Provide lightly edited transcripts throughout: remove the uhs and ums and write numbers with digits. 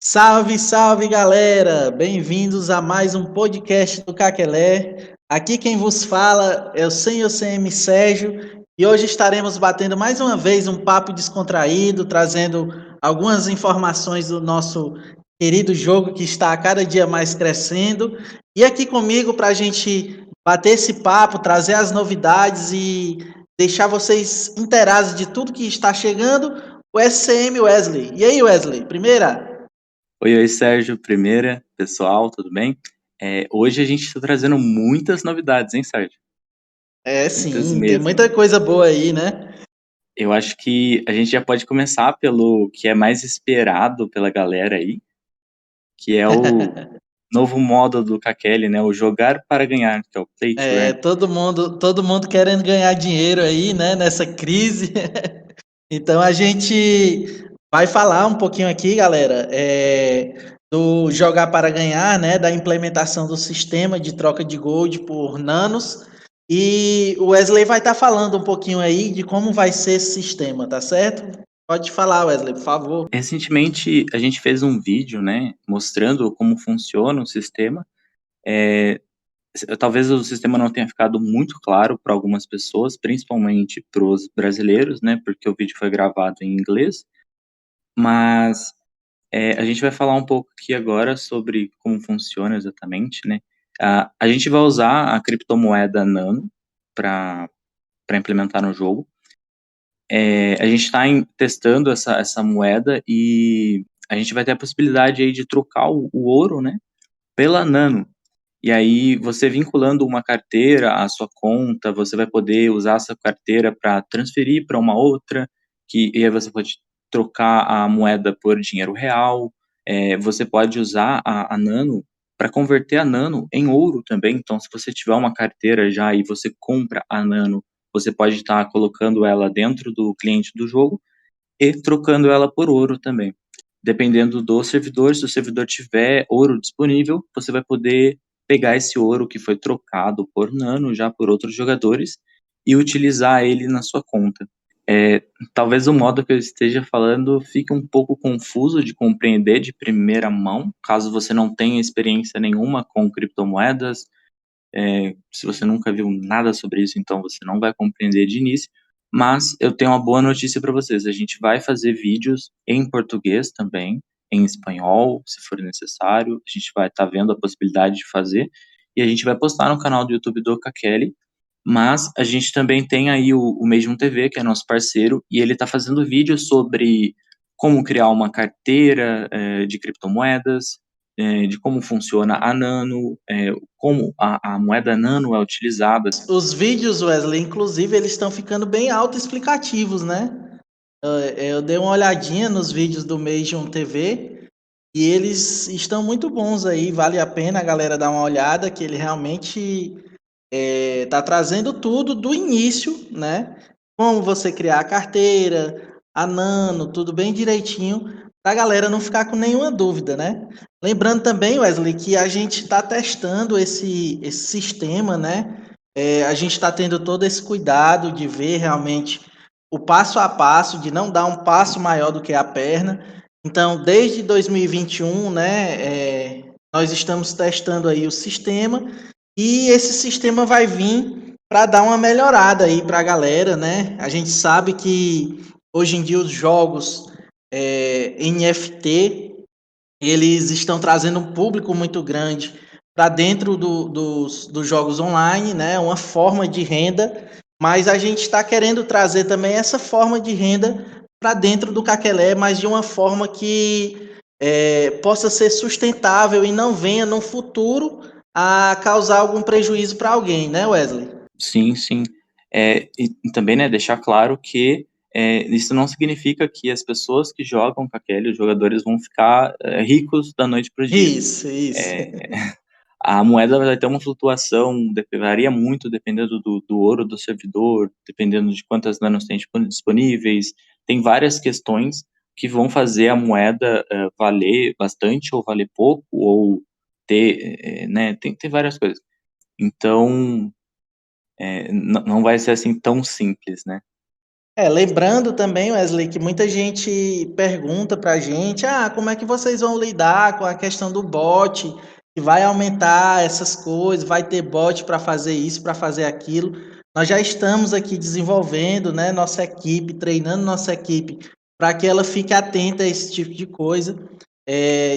Salve, salve galera! Bem-vindos a mais um podcast do Caquelé. Aqui quem vos fala é o Senhor CM Sérgio e hoje estaremos batendo mais uma vez um papo descontraído, trazendo algumas informações do nosso querido jogo que está a cada dia mais crescendo. E aqui comigo para a gente bater esse papo, trazer as novidades e deixar vocês inteirados de tudo que está chegando, o SCM Wesley. E aí, Wesley, primeira? Oi, Sérgio, primeira, pessoal, tudo bem? Hoje a gente está trazendo muitas novidades, hein, Sérgio? É Muitas sim, tem mesmo. muita coisa boa aí, né? Eu acho que a gente já pode começar pelo que é mais esperado pela galera aí, que é o novo modo do Kakele, né? O jogar para ganhar, que é o Play to É, Earn. todo mundo querendo ganhar dinheiro aí, né, nessa crise. Então a gente vai falar um pouquinho aqui, galera, do jogar para ganhar, né, da implementação do sistema de troca de gold por nanos. E o Wesley vai estar falando um pouquinho aí de como vai ser esse sistema, tá certo? Pode falar, Wesley, por favor. Recentemente a gente fez um vídeo, né, mostrando como funciona o sistema. É, Talvez o sistema não tenha ficado muito claro para algumas pessoas, principalmente para os brasileiros, né, porque o vídeo foi gravado em inglês. Mas a gente vai falar um pouco aqui agora sobre como funciona exatamente, né? A gente vai usar a criptomoeda Nano para implementar no jogo. A gente está testando essa moeda e a gente vai ter a possibilidade aí de trocar o ouro, né, pela Nano. E aí, você vinculando uma carteira à sua conta, você vai poder usar essa carteira para transferir para uma outra, e aí você pode trocar a moeda por dinheiro real. Você pode usar a Nano para converter a Nano em ouro também. Então, se você tiver uma carteira já e você compra a Nano, você pode estar colocando ela dentro do cliente do jogo e trocando ela por ouro também. Dependendo do servidor, se o servidor tiver ouro disponível, você vai poder pegar esse ouro que foi trocado por Nano já por outros jogadores e utilizar ele na sua conta. Talvez o modo que eu esteja falando fique um pouco confuso de compreender de primeira mão, caso você não tenha experiência nenhuma com criptomoedas. Se você nunca viu nada sobre isso, então você não vai compreender de início. Mas eu tenho uma boa notícia para vocês. A gente vai fazer vídeos em português também, em espanhol, se for necessário. A gente vai estar vendo a possibilidade de fazer. E a gente vai postar no canal do YouTube do Kakele. Mas a gente também tem aí o Medium TV, que é nosso parceiro, e ele está fazendo vídeos sobre como criar uma carteira de criptomoedas, de como funciona a Nano, como a moeda Nano é utilizada. Os vídeos, Wesley, inclusive, eles estão ficando bem autoexplicativos, né? Eu dei uma olhadinha nos vídeos do Medium TV e eles estão muito bons aí, vale a pena a galera dar uma olhada, que ele realmente tá trazendo tudo do início, né? Como você criar a carteira, a Nano, tudo bem direitinho, para a galera não ficar com nenhuma dúvida, né? Lembrando também, Wesley, que a gente está testando esse sistema, né? A gente está tendo todo esse cuidado de ver realmente o passo a passo, de não dar um passo maior do que a perna. Então, desde 2021, né, nós estamos testando aí o sistema e esse sistema vai vir para dar uma melhorada aí para a galera, né? A gente sabe que hoje em dia os jogos NFT eles estão trazendo um público muito grande para dentro dos jogos online, né? Uma forma de renda, mas a gente está querendo trazer também essa forma de renda para dentro do Caquelé, mas de uma forma que possa ser sustentável e não venha no futuro a causar algum prejuízo para alguém, né, Wesley? Sim, sim. E também, né, deixar claro que isso não significa que as pessoas que jogam com aquele, os jogadores vão ficar ricos da noite para o dia. Isso. É, a moeda vai ter uma flutuação, varia muito dependendo do ouro do servidor, dependendo de quantas nanos tem disponíveis. Tem várias questões que vão fazer a moeda valer bastante ou valer pouco, ou ter, né, tem várias coisas. Então, não vai ser assim tão simples, né? Lembrando também, Wesley, que muita gente pergunta pra gente, como é que vocês vão lidar com a questão do bot, que vai aumentar essas coisas, vai ter bot para fazer isso, para fazer aquilo. Nós já estamos aqui desenvolvendo, né, nossa equipe, treinando nossa equipe para que ela fique atenta a esse tipo de coisa,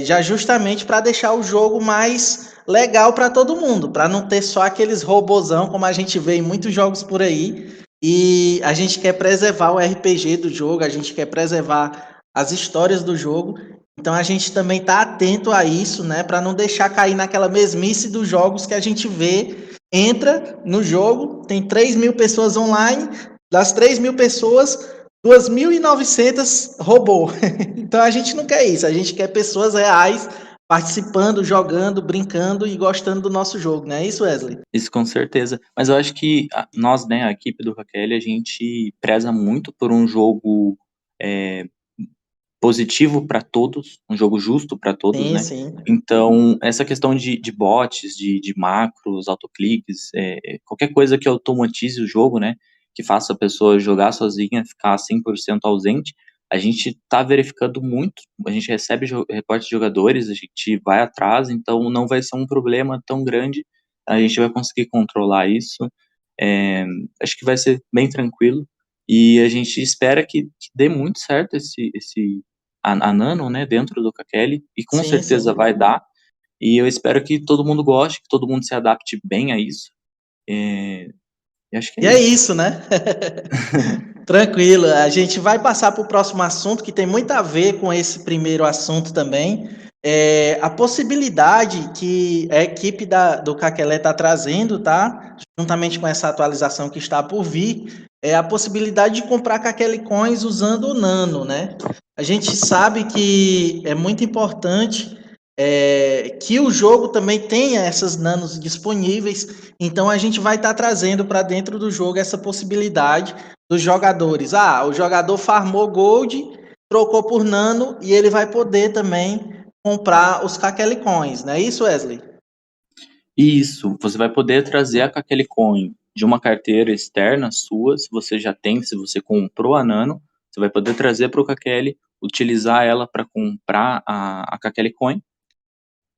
já justamente para deixar o jogo mais legal para todo mundo, para não ter só aqueles robozão como a gente vê em muitos jogos por aí, e a gente quer preservar o RPG do jogo, a gente quer preservar as histórias do jogo. Então a gente também está atento a isso, né? Para não deixar cair naquela mesmice dos jogos que a gente vê. Entra no jogo, tem 3.000 pessoas online, das 3.000 pessoas, 2.900 robô. Então a gente não quer isso, a gente quer pessoas reais participando, jogando, brincando e gostando do nosso jogo, não é isso, Wesley? Isso com certeza. Mas eu acho que nós, né, a equipe do Raquel, a gente preza muito por um jogo é, positivo para todos, um jogo justo para todos, Sim, né? sim. Então, essa questão de bots, de macros, autocliques, qualquer coisa que automatize o jogo, né? Que faça a pessoa jogar sozinha, ficar 100% ausente, a gente está verificando muito, a gente recebe reportes de jogadores, a gente vai atrás, então não vai ser um problema tão grande, a gente vai conseguir controlar isso, é, acho que vai ser bem tranquilo, e a gente espera que dê muito certo a Nano, né, dentro do Kakele, e com Sim, certeza sim. vai dar, e eu espero que todo mundo goste, que todo mundo se adapte bem a isso, e acho que é E é isso. isso, né? Tranquilo, a gente vai passar para o próximo assunto que tem muito a ver com esse primeiro assunto também. A possibilidade que a equipe do Caquelé está trazendo, tá? Juntamente com essa atualização que está por vir, é a possibilidade de comprar Caquele Coins usando o Nano, né? A gente sabe que é muito importante que o jogo também tenha essas nanos disponíveis, então a gente vai estar trazendo para dentro do jogo essa possibilidade dos jogadores. O jogador farmou Gold, trocou por Nano e ele vai poder também comprar os Kakele Coins, não é isso, Wesley? Isso, você vai poder trazer a Kakele Coin de uma carteira externa sua, se você já tem, se você comprou a Nano, você vai poder trazer para o Kakele, utilizar ela para comprar a Kakele Coin,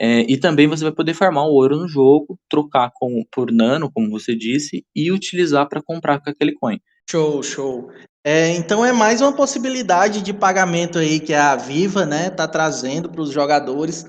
e também você vai poder farmar o ouro no jogo, trocar por Nano, como você disse, e utilizar para comprar com aquele coin. Show, show. Então é mais uma possibilidade de pagamento aí que a Viva, né, tá trazendo para os jogadores.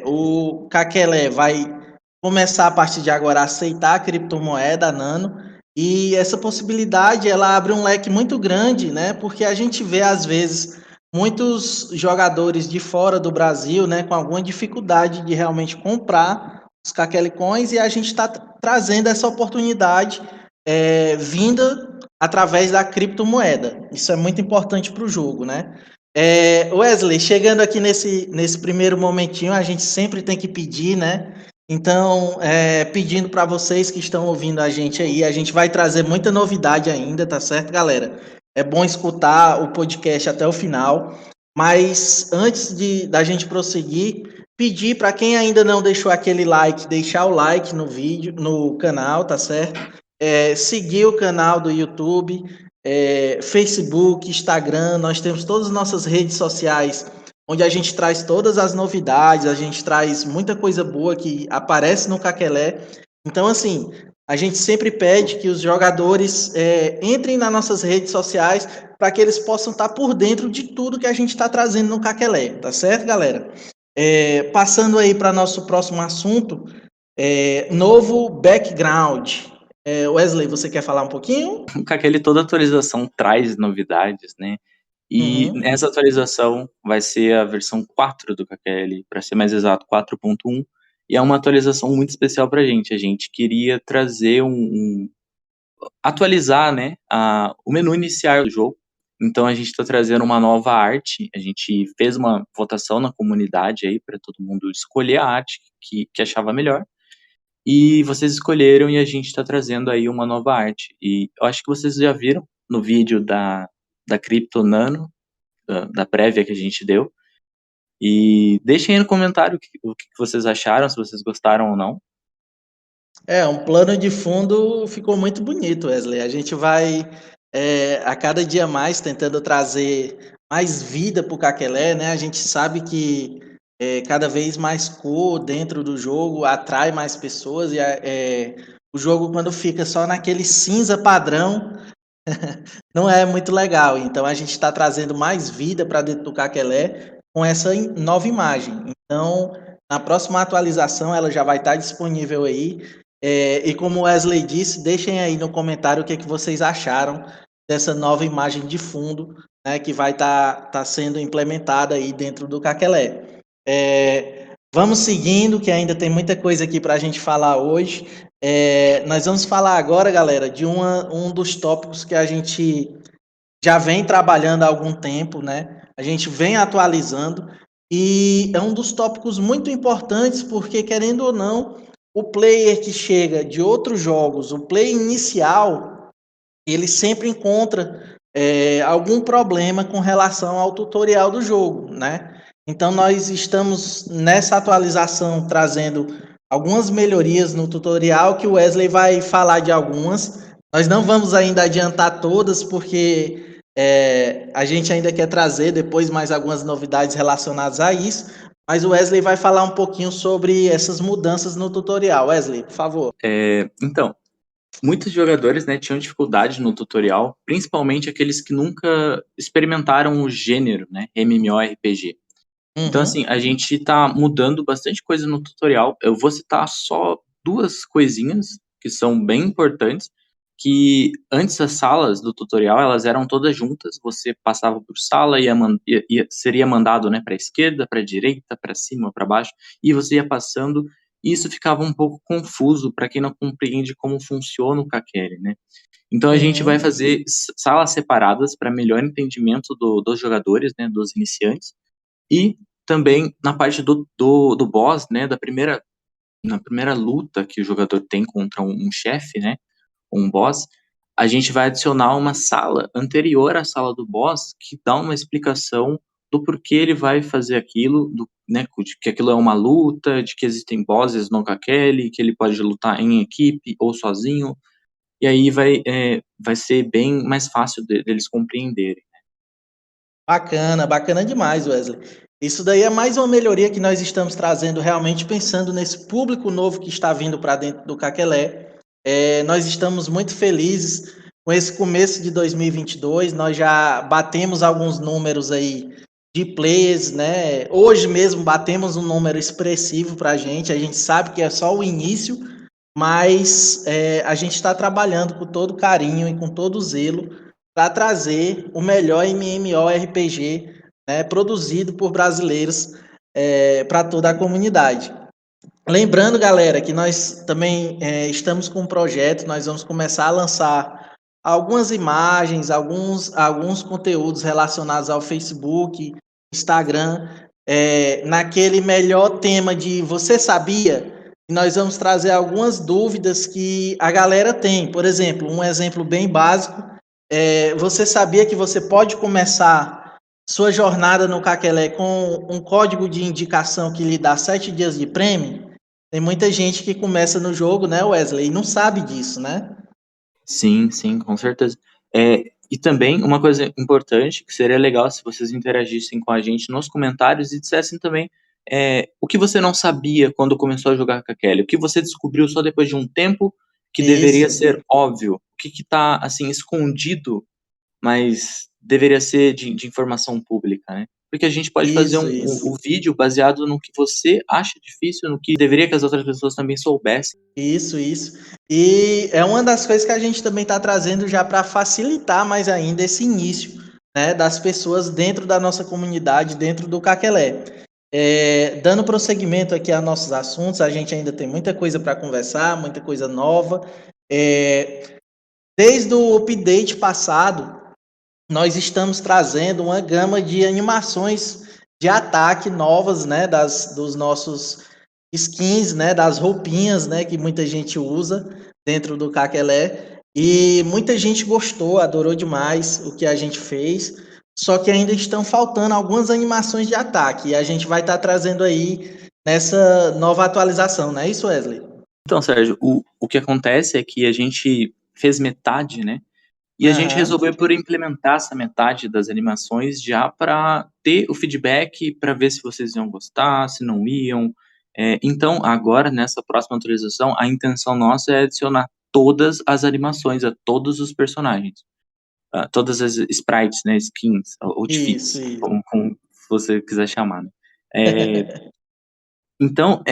O Kakele vai começar a partir de agora a aceitar a criptomoeda Nano, e essa possibilidade ela abre um leque muito grande, né? Porque a gente vê às vezes muitos jogadores de fora do Brasil, né, com alguma dificuldade de realmente comprar os Kakele Coins, e a gente está trazendo essa oportunidade vinda através da criptomoeda. Isso é muito importante para o jogo, né? Wesley, chegando aqui nesse primeiro momentinho, a gente sempre tem que pedir, né? Então, pedindo para vocês que estão ouvindo a gente aí, a gente vai trazer muita novidade ainda, tá certo, galera? É bom escutar o podcast até o final. Mas antes da gente prosseguir, pedir para quem ainda não deixou aquele like, deixar o like no vídeo, no canal, tá certo? Seguir o canal do YouTube, Facebook, Instagram, nós temos todas as nossas redes sociais, onde a gente traz todas as novidades, a gente traz muita coisa boa que aparece no Caquelé. Então, assim, a gente sempre pede que os jogadores entrem nas nossas redes sociais para que eles possam estar por dentro de tudo que a gente está trazendo no Caquelé, tá certo, galera? Passando aí para nosso próximo assunto, novo background. Wesley, você quer falar um pouquinho? Com aquele toda atualização traz novidades, né? E Uhum. essa atualização vai ser a versão 4 do KQL, para ser mais exato, 4.1, e é uma atualização muito especial para a gente. A gente queria trazer atualizar, né, o menu inicial do jogo. Então a gente está trazendo uma nova arte. A gente fez uma votação na comunidade aí para todo mundo escolher a arte que achava melhor. E vocês escolheram e a gente está trazendo aí uma nova arte. E eu acho que vocês já viram no vídeo da Crypto Nano, da prévia que a gente deu. E deixem aí no comentário o que vocês acharam, se vocês gostaram ou não. Um plano de fundo ficou muito bonito, Wesley. A gente vai, a cada dia mais tentando trazer mais vida para o Caquelé, né? A gente sabe que cada vez mais cor dentro do jogo atrai mais pessoas o jogo, quando fica só naquele cinza padrão, não é muito legal. Então a gente está trazendo mais vida para dentro do Caquelé com essa nova imagem. Então, na próxima atualização, ela já vai estar disponível aí. E como o Wesley disse, deixem aí no comentário o que vocês acharam dessa nova imagem de fundo, né, que vai estar sendo implementada aí dentro do Caquelé. Vamos seguindo, que ainda tem muita coisa aqui para a gente falar hoje. Nós vamos falar agora, galera, de um dos tópicos que a gente já vem trabalhando há algum tempo, né? A gente vem atualizando e é um dos tópicos muito importantes porque, querendo ou não, o player que chega de outros jogos, o player inicial, ele sempre encontra algum problema com relação ao tutorial do jogo, né? Então nós estamos nessa atualização trazendo algumas melhorias no tutorial que o Wesley vai falar de algumas. Nós não vamos ainda adiantar todas porque a gente ainda quer trazer depois mais algumas novidades relacionadas a isso, mas o Wesley vai falar um pouquinho sobre essas mudanças no tutorial. Wesley, por favor. Então, muitos jogadores, né, tinham dificuldade no tutorial, principalmente aqueles que nunca experimentaram o gênero, né, MMORPG. Então, assim, a gente tá mudando bastante coisa no tutorial. Eu vou citar só duas coisinhas que são bem importantes, que antes as salas do tutorial, elas eram todas juntas, você passava por sala, seria mandado, né, para a esquerda, para a direita, para cima, para baixo, e você ia passando, e isso ficava um pouco confuso para quem não compreende como funciona o Kakeri, né? Então a gente vai fazer salas separadas para melhor entendimento dos jogadores, né, dos iniciantes, e também na parte do boss, né, na primeira luta que o jogador tem contra um chefe, né, um boss, a gente vai adicionar uma sala anterior à sala do boss que dá uma explicação do porquê ele vai fazer aquilo, né, de que aquilo é uma luta, de que existem bosses no Kakele, que ele pode lutar em equipe ou sozinho, e aí vai ser bem mais fácil deles compreenderem. Bacana, bacana demais, Wesley. Isso daí é mais uma melhoria que nós estamos trazendo, realmente pensando nesse público novo que está vindo para dentro do Caquelé. Nós estamos muito felizes com esse começo de 2022. Nós já batemos alguns números aí de players, né? Hoje mesmo batemos um número expressivo para a gente. A gente sabe que é só o início, mas a gente está trabalhando com todo carinho e com todo zelo para trazer o melhor MMORPG, né, produzido por brasileiros para toda a comunidade. Lembrando, galera, que nós também estamos com um projeto, nós vamos começar a lançar algumas imagens, alguns conteúdos relacionados ao Facebook, Instagram, naquele melhor tema de você sabia? Nós vamos trazer algumas dúvidas que a galera tem. Por exemplo, um exemplo bem básico, você sabia que você pode começar sua jornada no Caquelé com um código de indicação que lhe dá 7 dias de prêmio? Tem muita gente que começa no jogo, né, Wesley, e não sabe disso, né? Sim, sim, com certeza. E também uma coisa importante, que seria legal se vocês interagissem com a gente nos comentários e dissessem também o que você não sabia quando começou a jogar com a Kelly, o que você descobriu só depois de um tempo que deveria Isso, ser óbvio, o que está assim escondido, mas deveria ser de informação pública, né? Porque a gente pode fazer isso. um vídeo baseado no que você acha difícil, no que deveria que as outras pessoas também soubessem. Isso. E é uma das coisas que a gente também está trazendo já para facilitar mais ainda esse início, né, das pessoas dentro da nossa comunidade, dentro do Caquelé. Dando prosseguimento aqui a nossos assuntos, a gente ainda tem muita coisa para conversar, muita coisa nova. Desde o update passado, nós estamos trazendo uma gama de animações de ataque novas, né, dos nossos skins, né, das roupinhas, né, que muita gente usa dentro do Caquelé. E muita gente gostou, adorou demais o que a gente fez. Só que ainda estão faltando algumas animações de ataque. E a gente vai estar trazendo aí nessa nova atualização, não é isso, Wesley? Então, Sérgio, o que acontece é que a gente fez metade, né? E a gente Aham. resolveu por implementar essa metade das animações já para ter o feedback, para ver se vocês iam gostar, se não iam. Então, agora, nessa próxima atualização, a intenção nossa é adicionar todas as animações a todos os personagens. Todas as sprites, né, skins, Isso, outfits, isso. como você quiser chamar, né? É, então,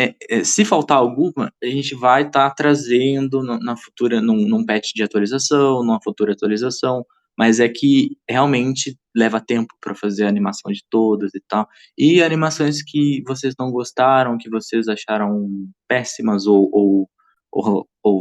se faltar alguma, a gente vai estar trazendo na futura, num patch de atualização, numa futura atualização, mas é que realmente leva tempo para fazer a animação de todas e tal. E animações que vocês não gostaram, que vocês acharam péssimas ou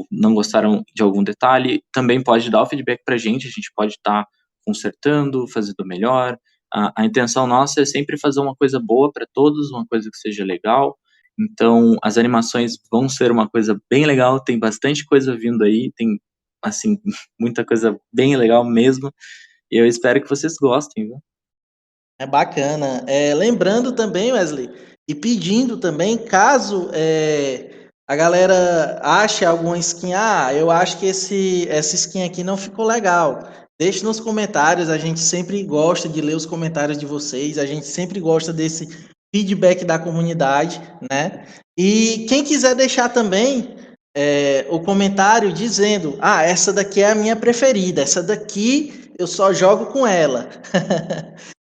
não gostaram de algum detalhe, também pode dar o feedback para a gente pode estar consertando, fazendo melhor. A intenção nossa é sempre fazer uma coisa boa para todos, uma coisa que seja legal. Então, as animações vão ser uma coisa bem legal, tem bastante coisa vindo aí, tem, assim, muita coisa bem legal mesmo, e eu espero que vocês gostem, viu? É bacana. Lembrando também, Wesley, e pedindo também, caso a galera ache alguma skin, eu acho que essa skin aqui não ficou legal. Deixe nos comentários, a gente sempre gosta de ler os comentários de vocês, a gente sempre gosta desse feedback da comunidade, né? E quem quiser deixar também o comentário dizendo, essa daqui é a minha preferida, essa daqui eu só jogo com ela.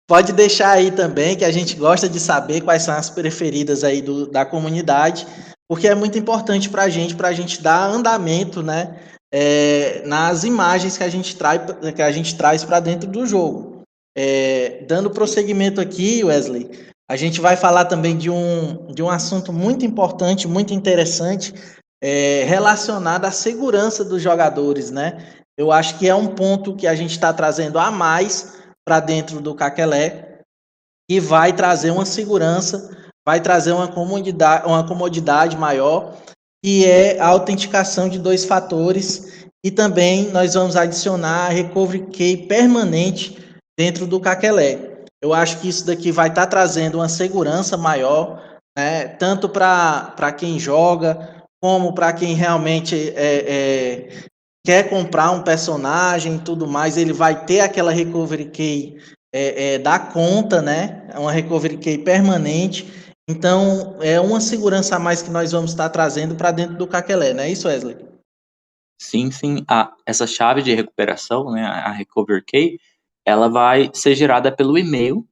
Pode deixar aí também, que a gente gosta de saber quais são as preferidas aí da comunidade, porque é muito importante para a gente dar andamento, né, nas imagens que a gente traz para dentro do jogo. Dando prosseguimento aqui, Wesley, a gente vai falar também de um assunto muito importante, muito interessante, relacionado à segurança dos jogadores, né? Eu acho que é um ponto que a gente está trazendo a mais para dentro do Caquelé e vai trazer uma segurança, vai trazer uma comodidade maior, que é a autenticação de dois fatores e também nós vamos adicionar a Recovery Key permanente dentro do Caquelé. Eu acho que isso daqui vai estar trazendo uma segurança maior, né, tanto para quem joga, como para quem realmente quer comprar um personagem e tudo mais, ele vai ter aquela recovery key da conta, né? É uma recovery key permanente. Então, é uma segurança a mais que nós vamos estar trazendo para dentro do Caquelé, não é isso, Wesley? Sim, sim, essa chave de recuperação, né, a Recover Key, ela vai ser gerada pelo e-mail,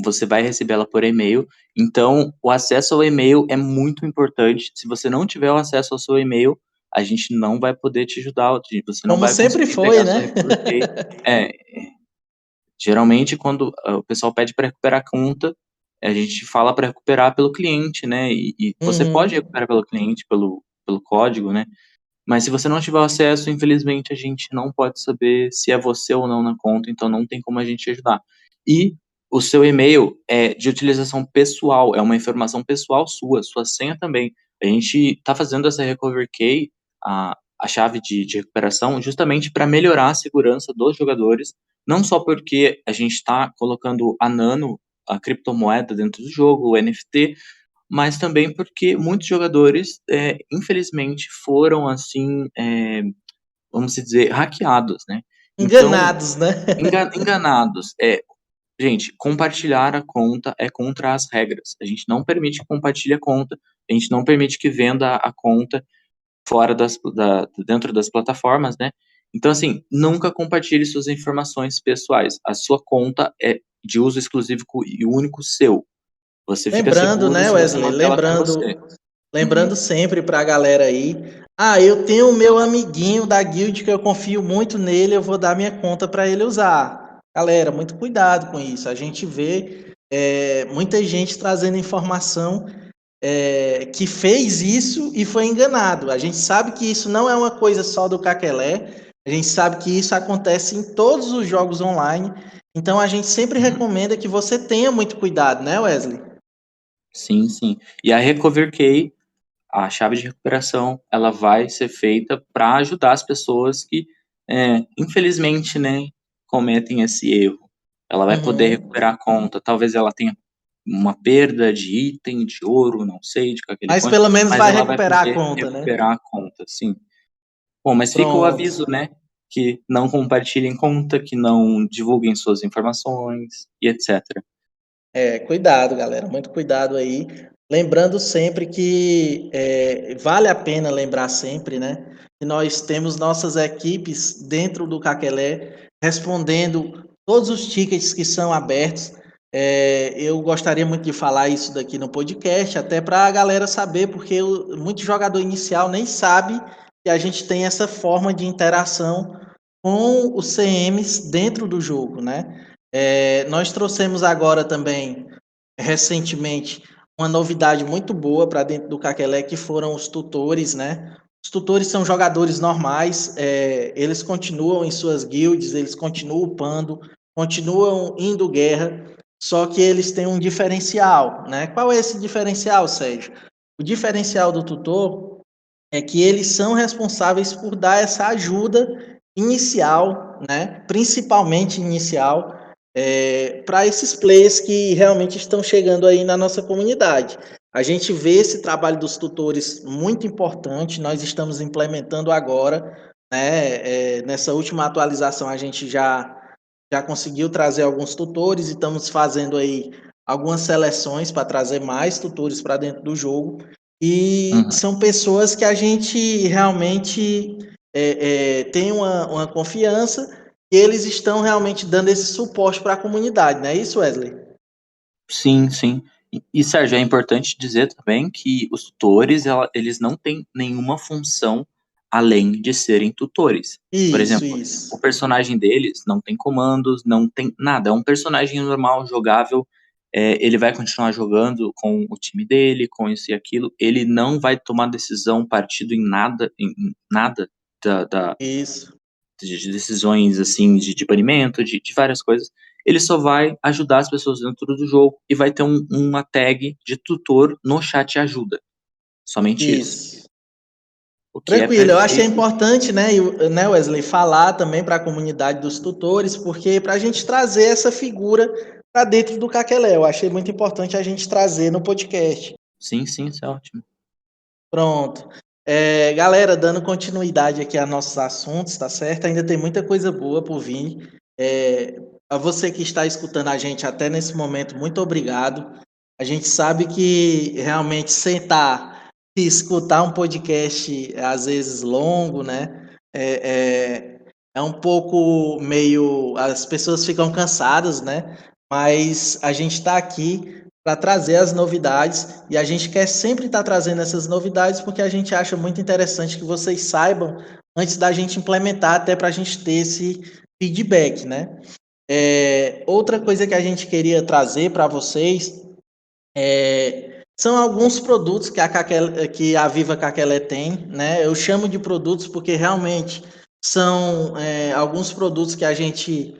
você vai receber ela por e-mail, então o acesso ao e-mail é muito importante. Se você não tiver o acesso ao seu e-mail, a gente não vai poder te ajudar, você não Como vai sempre conseguir foi, pegar a sua né? Recover Key. É, Geralmente, quando o pessoal pede para recuperar a conta, a gente fala para recuperar pelo cliente, né? E você pode Uhum. recuperar pelo cliente, pelo código, né? Mas se você não tiver acesso, infelizmente, a gente não pode saber se é você ou não na conta, então não tem como a gente te ajudar. E o seu e-mail é de utilização pessoal, é uma informação pessoal sua senha também. A gente está fazendo essa Recovery Key, a chave de recuperação, justamente para melhorar a segurança dos jogadores, não só porque a gente está colocando a Nano, a criptomoeda dentro do jogo, o NFT, mas também porque muitos jogadores, infelizmente, foram assim, vamos dizer, hackeados, né? Então, Enganados, né? enganados. Gente, compartilhar a conta é contra as regras. A gente não permite que compartilhe a conta, a gente não permite que venda a conta fora dentro das plataformas, né? Então, assim, nunca compartilhe suas informações pessoais. A sua conta é de uso exclusivo e único seu. Você fica Lembrando, seguro né, se você Wesley? manter ela com você. Lembrando Uhum. sempre para a galera aí. Eu tenho o meu amiguinho da guild que eu confio muito nele, eu vou dar minha conta para ele usar. Galera, muito cuidado com isso. A gente vê muita gente trazendo informação que fez isso e foi enganado. A gente sabe que isso não é uma coisa só do Caquelé, a gente sabe que isso acontece em todos os jogos online. Então a gente sempre Uhum. recomenda que você tenha muito cuidado, né, Wesley? Sim, sim. E a Recover Key, a chave de recuperação, ela vai ser feita para ajudar as pessoas que, infelizmente, né, cometem esse erro. Ela vai poder Uhum. recuperar a conta. Talvez ela tenha uma perda de item, de ouro, não sei, de aquele Mas coin, pelo menos mas vai ela vai recuperar a poder conta, né? recuperar a conta, sim. Bom, mas fica o aviso, Pronto. né? Que não compartilhem conta, que não divulguem suas informações e etc. Cuidado, galera, muito cuidado aí. Lembrando sempre que vale a pena lembrar sempre, né? Que nós temos nossas equipes dentro do Caquelé respondendo todos os tickets que são abertos. Eu gostaria muito de falar isso daqui no podcast, até para a galera saber, porque muito jogador inicial nem sabe que a gente tem essa forma de interação com os CMs dentro do jogo, né? Nós trouxemos agora também, recentemente, uma novidade muito boa para dentro do Caquelé, que foram os tutores, né? Os tutores são jogadores normais, eles continuam em suas guilds, eles continuam upando, continuam indo guerra, só que eles têm um diferencial, né? Qual é esse diferencial, Sérgio? O diferencial do tutor é que eles são responsáveis por dar essa ajuda inicial, né, principalmente inicial, para esses players que realmente estão chegando aí na nossa comunidade. A gente vê esse trabalho dos tutores muito importante, nós estamos implementando agora, né, nessa última atualização a gente já conseguiu trazer alguns tutores e estamos fazendo aí algumas seleções para trazer mais tutores para dentro do jogo. E Uhum. são pessoas que a gente realmente tem uma confiança e eles estão realmente dando esse suporte para a comunidade, não é isso, Wesley? Sim, sim. Sérgio, é importante dizer também que os tutores, eles não têm nenhuma função além de serem tutores. Por Isso, exemplo, o isso. personagem deles não tem comandos, não tem nada. É um personagem normal, jogável. Ele vai continuar jogando com o time dele, com isso e aquilo. Ele não vai tomar decisão, partido em nada da, Isso. de decisões assim de banimento, de várias coisas. Ele só vai ajudar as pessoas dentro do jogo e vai ter uma tag de tutor no chat ajuda. Somente isso. Isso. O que é Tranquilo, eu achei perfeito. importante, né, Wesley, falar também para a comunidade dos tutores, porque para a gente trazer essa figura para dentro do Caquelé, eu achei muito importante a gente trazer no podcast. Sim, sim, isso é ótimo. Pronto. Galera, dando continuidade aqui a nossos assuntos, tá certo? Ainda tem muita coisa boa por vir. A você que está escutando a gente até nesse momento, muito obrigado. A gente sabe que realmente sentar e escutar um podcast, às vezes longo, né? É um pouco meio. As pessoas ficam cansadas, né? Mas a gente está aqui para trazer as novidades e a gente quer sempre estar trazendo essas novidades porque a gente acha muito interessante que vocês saibam antes da gente implementar, até para a gente ter esse feedback, né? Outra coisa que a gente queria trazer para vocês são alguns produtos que a Viva Caquelé tem, né? Eu chamo de produtos porque realmente são alguns produtos que a gente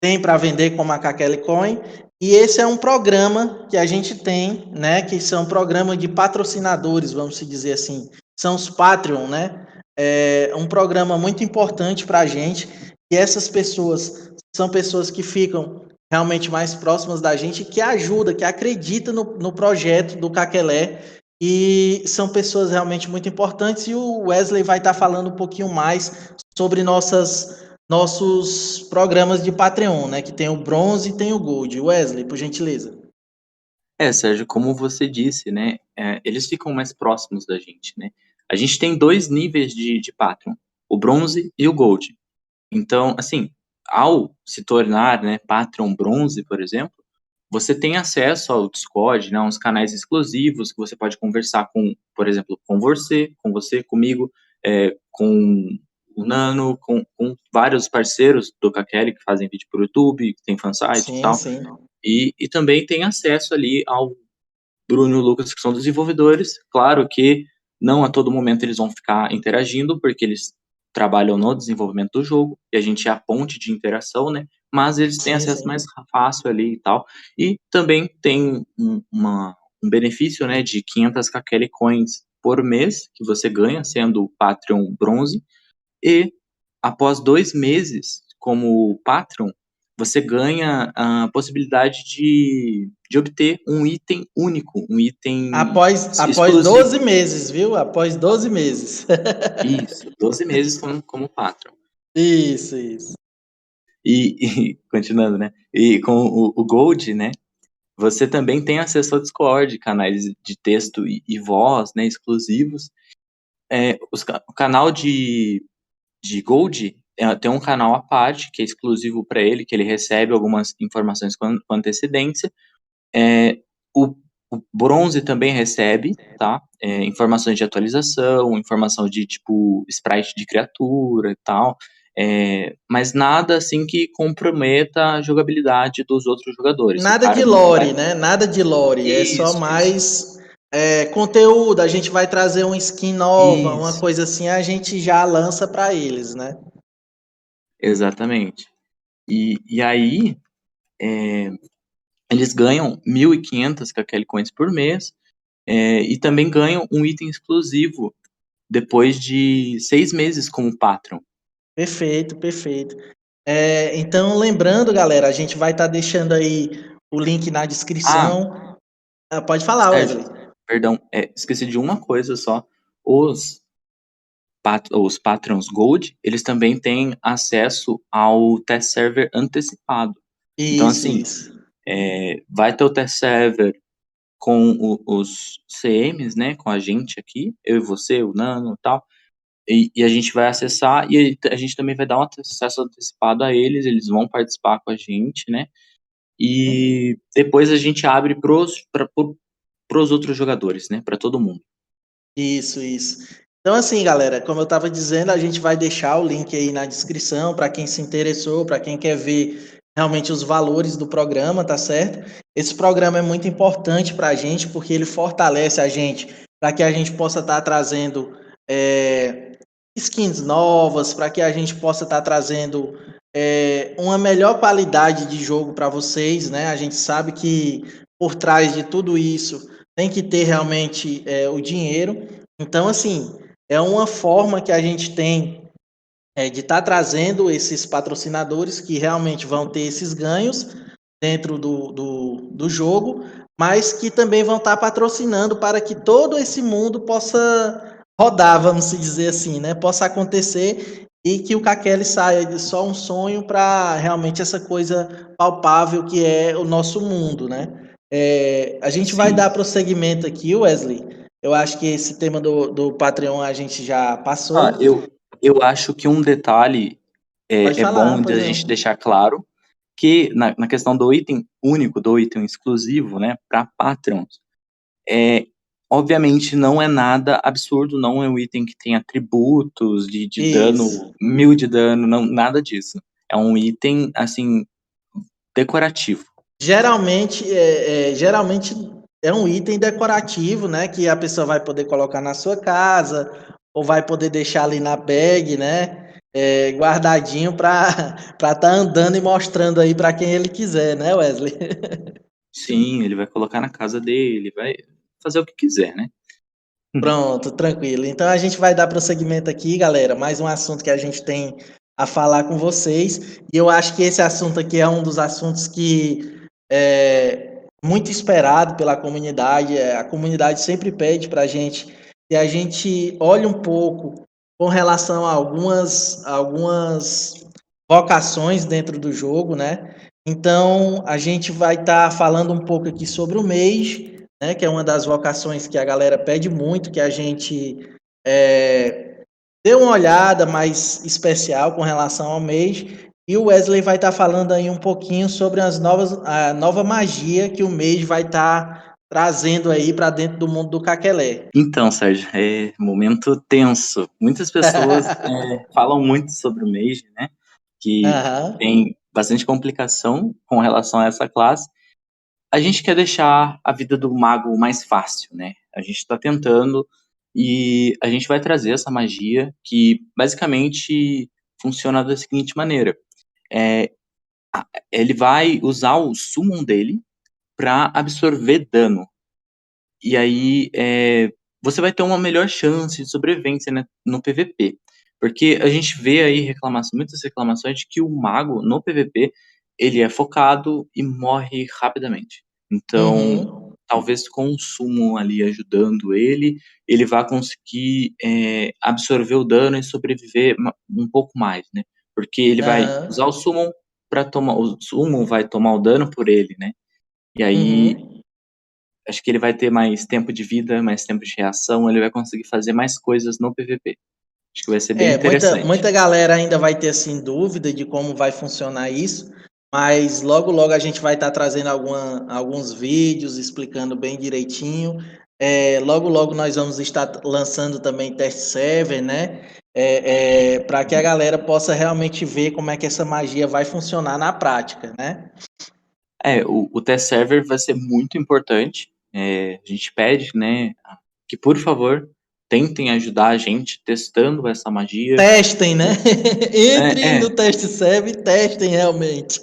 tem para vender como a Kakele Coin. E esse é um programa que a gente tem, né? Que são programas de patrocinadores, vamos se dizer assim. São os Patreon, né? É um programa muito importante para a gente. E essas pessoas são pessoas que ficam realmente mais próximas da gente, que ajudam, que acreditam no projeto do Caquelé. E são pessoas realmente muito importantes. E o Wesley vai estar falando um pouquinho mais sobre nossos programas de Patreon, né? Que tem o Bronze e tem o Gold. Wesley, por gentileza. Sérgio, como você disse, né? Eles ficam mais próximos da gente, né? A gente tem dois níveis de Patreon, o bronze e o gold. Então, assim, ao se tornar, né, Patreon bronze, por exemplo, você tem acesso ao Discord, né, uns canais exclusivos que você pode conversar com, por exemplo, com você, comigo, com o Nano, com vários parceiros do Kakele que fazem vídeo para o YouTube, que tem fansite e Sim, tal. sim. E também tem acesso ali ao Bruno e o Lucas, que são desenvolvedores. Claro que não a todo momento eles vão ficar interagindo, porque eles trabalham no desenvolvimento do jogo, e a gente é a ponte de interação, né? Mas eles têm Sim, acesso sim. mais fácil ali e tal. E também tem um benefício, né, de 500 Kakele Coins por mês, que você ganha sendo o Patreon Bronze, e após 2 meses como Patreon, você ganha a possibilidade de de obter um item único, um item Após exclusivo. 12 meses, viu? Após 12 meses. Isso, 12 meses como Patreon. Isso. E continuando, né? E com o Gold, né? Você também tem acesso ao Discord, canais de texto e voz, né? Exclusivos. O canal de Gold tem um canal à parte, que é exclusivo para ele, que ele recebe algumas informações com antecedência. O Bronze também recebe, tá? Informações de atualização, informação de, tipo, sprite de criatura e tal. Mas nada, assim, que comprometa a jogabilidade dos outros jogadores. O Nada cara de não vai... lore, né? Nada de lore. É só Isso, mais conteúdo. A gente vai trazer uma skin nova, uma isso. coisa assim, a gente já lança para eles, né? Exatamente. E aí, eles ganham 1.500 Kakele Coins por mês, e também ganham um item exclusivo depois de 6 meses como Patreon. Perfeito. Então, lembrando, galera, a gente vai estar deixando aí o link na Ah, descrição. Pode falar, Sérgio, Wesley. perdão, esqueci de uma coisa só. Os, os Patrons Gold, eles também têm acesso ao test server antecipado. Então, assim, Isso. vai ter o test server com os CMs, né, com a gente aqui, eu e você, o Nano e tal, e a gente vai acessar e a gente também vai dar um acesso antecipado a eles vão participar com a gente, né, e depois a gente abre pros outros jogadores, né, para todo mundo. Isso. Então, assim, galera, como eu estava dizendo, a gente vai deixar o link aí na descrição para quem se interessou, para quem quer ver realmente os valores do programa, tá certo? Esse programa é muito importante para a gente porque ele fortalece a gente para que a gente possa estar trazendo skins novas, para que a gente possa estar trazendo uma melhor qualidade de jogo para vocês, né? A gente sabe que por trás de tudo isso tem que ter realmente o dinheiro. Então, assim, é uma forma que a gente tem de estar trazendo esses patrocinadores que realmente vão ter esses ganhos dentro do jogo, mas que também vão estar patrocinando para que todo esse mundo possa rodar, vamos dizer assim, né? Possa acontecer e que o Kakele saia de só um sonho para realmente essa coisa palpável que é o nosso mundo, né? A gente vai Sim. dar prosseguimento aqui, Wesley. Eu acho que esse tema do Patreon a gente já Ah, passou. eu acho que um detalhe Pode é falar, bom de pois a não. gente deixar claro que na questão do item único, do item exclusivo, né, para Patrons, obviamente não é nada absurdo, não é um item que tem atributos de Isso. dano, 1.000 de dano, não, nada disso. É um item, assim, decorativo. Geralmente é um item decorativo, né? Que a pessoa vai poder colocar na sua casa ou vai poder deixar ali na bag, né? Guardadinho para estar andando e mostrando aí para quem ele quiser, né, Wesley? Sim, ele vai colocar na casa dele, vai fazer o que quiser, né? Pronto, tranquilo. Então a gente vai dar prosseguimento aqui, galera. Mais um assunto que a gente tem a falar com vocês. E eu acho que esse assunto aqui é um dos assuntos que é muito esperado pela comunidade. A comunidade sempre pede para a gente que a gente olhe um pouco com relação a algumas vocações dentro do jogo, né? Então a gente vai estar falando um pouco aqui sobre o mês, né, que é uma das vocações que a galera pede muito, que a gente dê uma olhada mais especial com relação ao mês. E o Wesley vai estar falando aí um pouquinho sobre a nova magia que o mês vai estar trazendo aí para dentro do mundo do Caquelé. Então, Sérgio, momento tenso. Muitas pessoas falam muito sobre o Mage, né? Que Aham. tem bastante complicação com relação a essa classe. A gente quer deixar a vida do mago mais fácil, né? A gente está tentando e a gente vai trazer essa magia que basicamente funciona da seguinte maneira: é, ele vai usar o summon dele para absorver dano. E aí você vai ter uma melhor chance de sobrevivência, né, no PVP. Porque a gente vê aí muitas reclamações de que o mago no PVP ele é focado e morre rapidamente. Então, Uhum. talvez com o summon ali ajudando ele vá conseguir, absorver o dano e sobreviver um pouco mais, né. Porque ele vai usar Aham. o summon para tomar o summon vai tomar o dano por ele, né. E aí, Uhum. acho que ele vai ter mais tempo de vida, mais tempo de reação, ele vai conseguir fazer mais coisas no PVP. Acho que vai ser bem É, interessante. muita galera ainda vai ter assim dúvida de como vai funcionar isso, mas logo logo a gente vai estar trazendo alguns vídeos explicando bem direitinho. Logo logo nós vamos estar lançando também test server, né? Para que a galera possa realmente ver como é que essa magia vai funcionar na prática, né? O test server vai ser muito importante. A gente pede, né, que por favor tentem ajudar a gente testando essa magia. Testem, né? É, Entre é, no test server e testem realmente.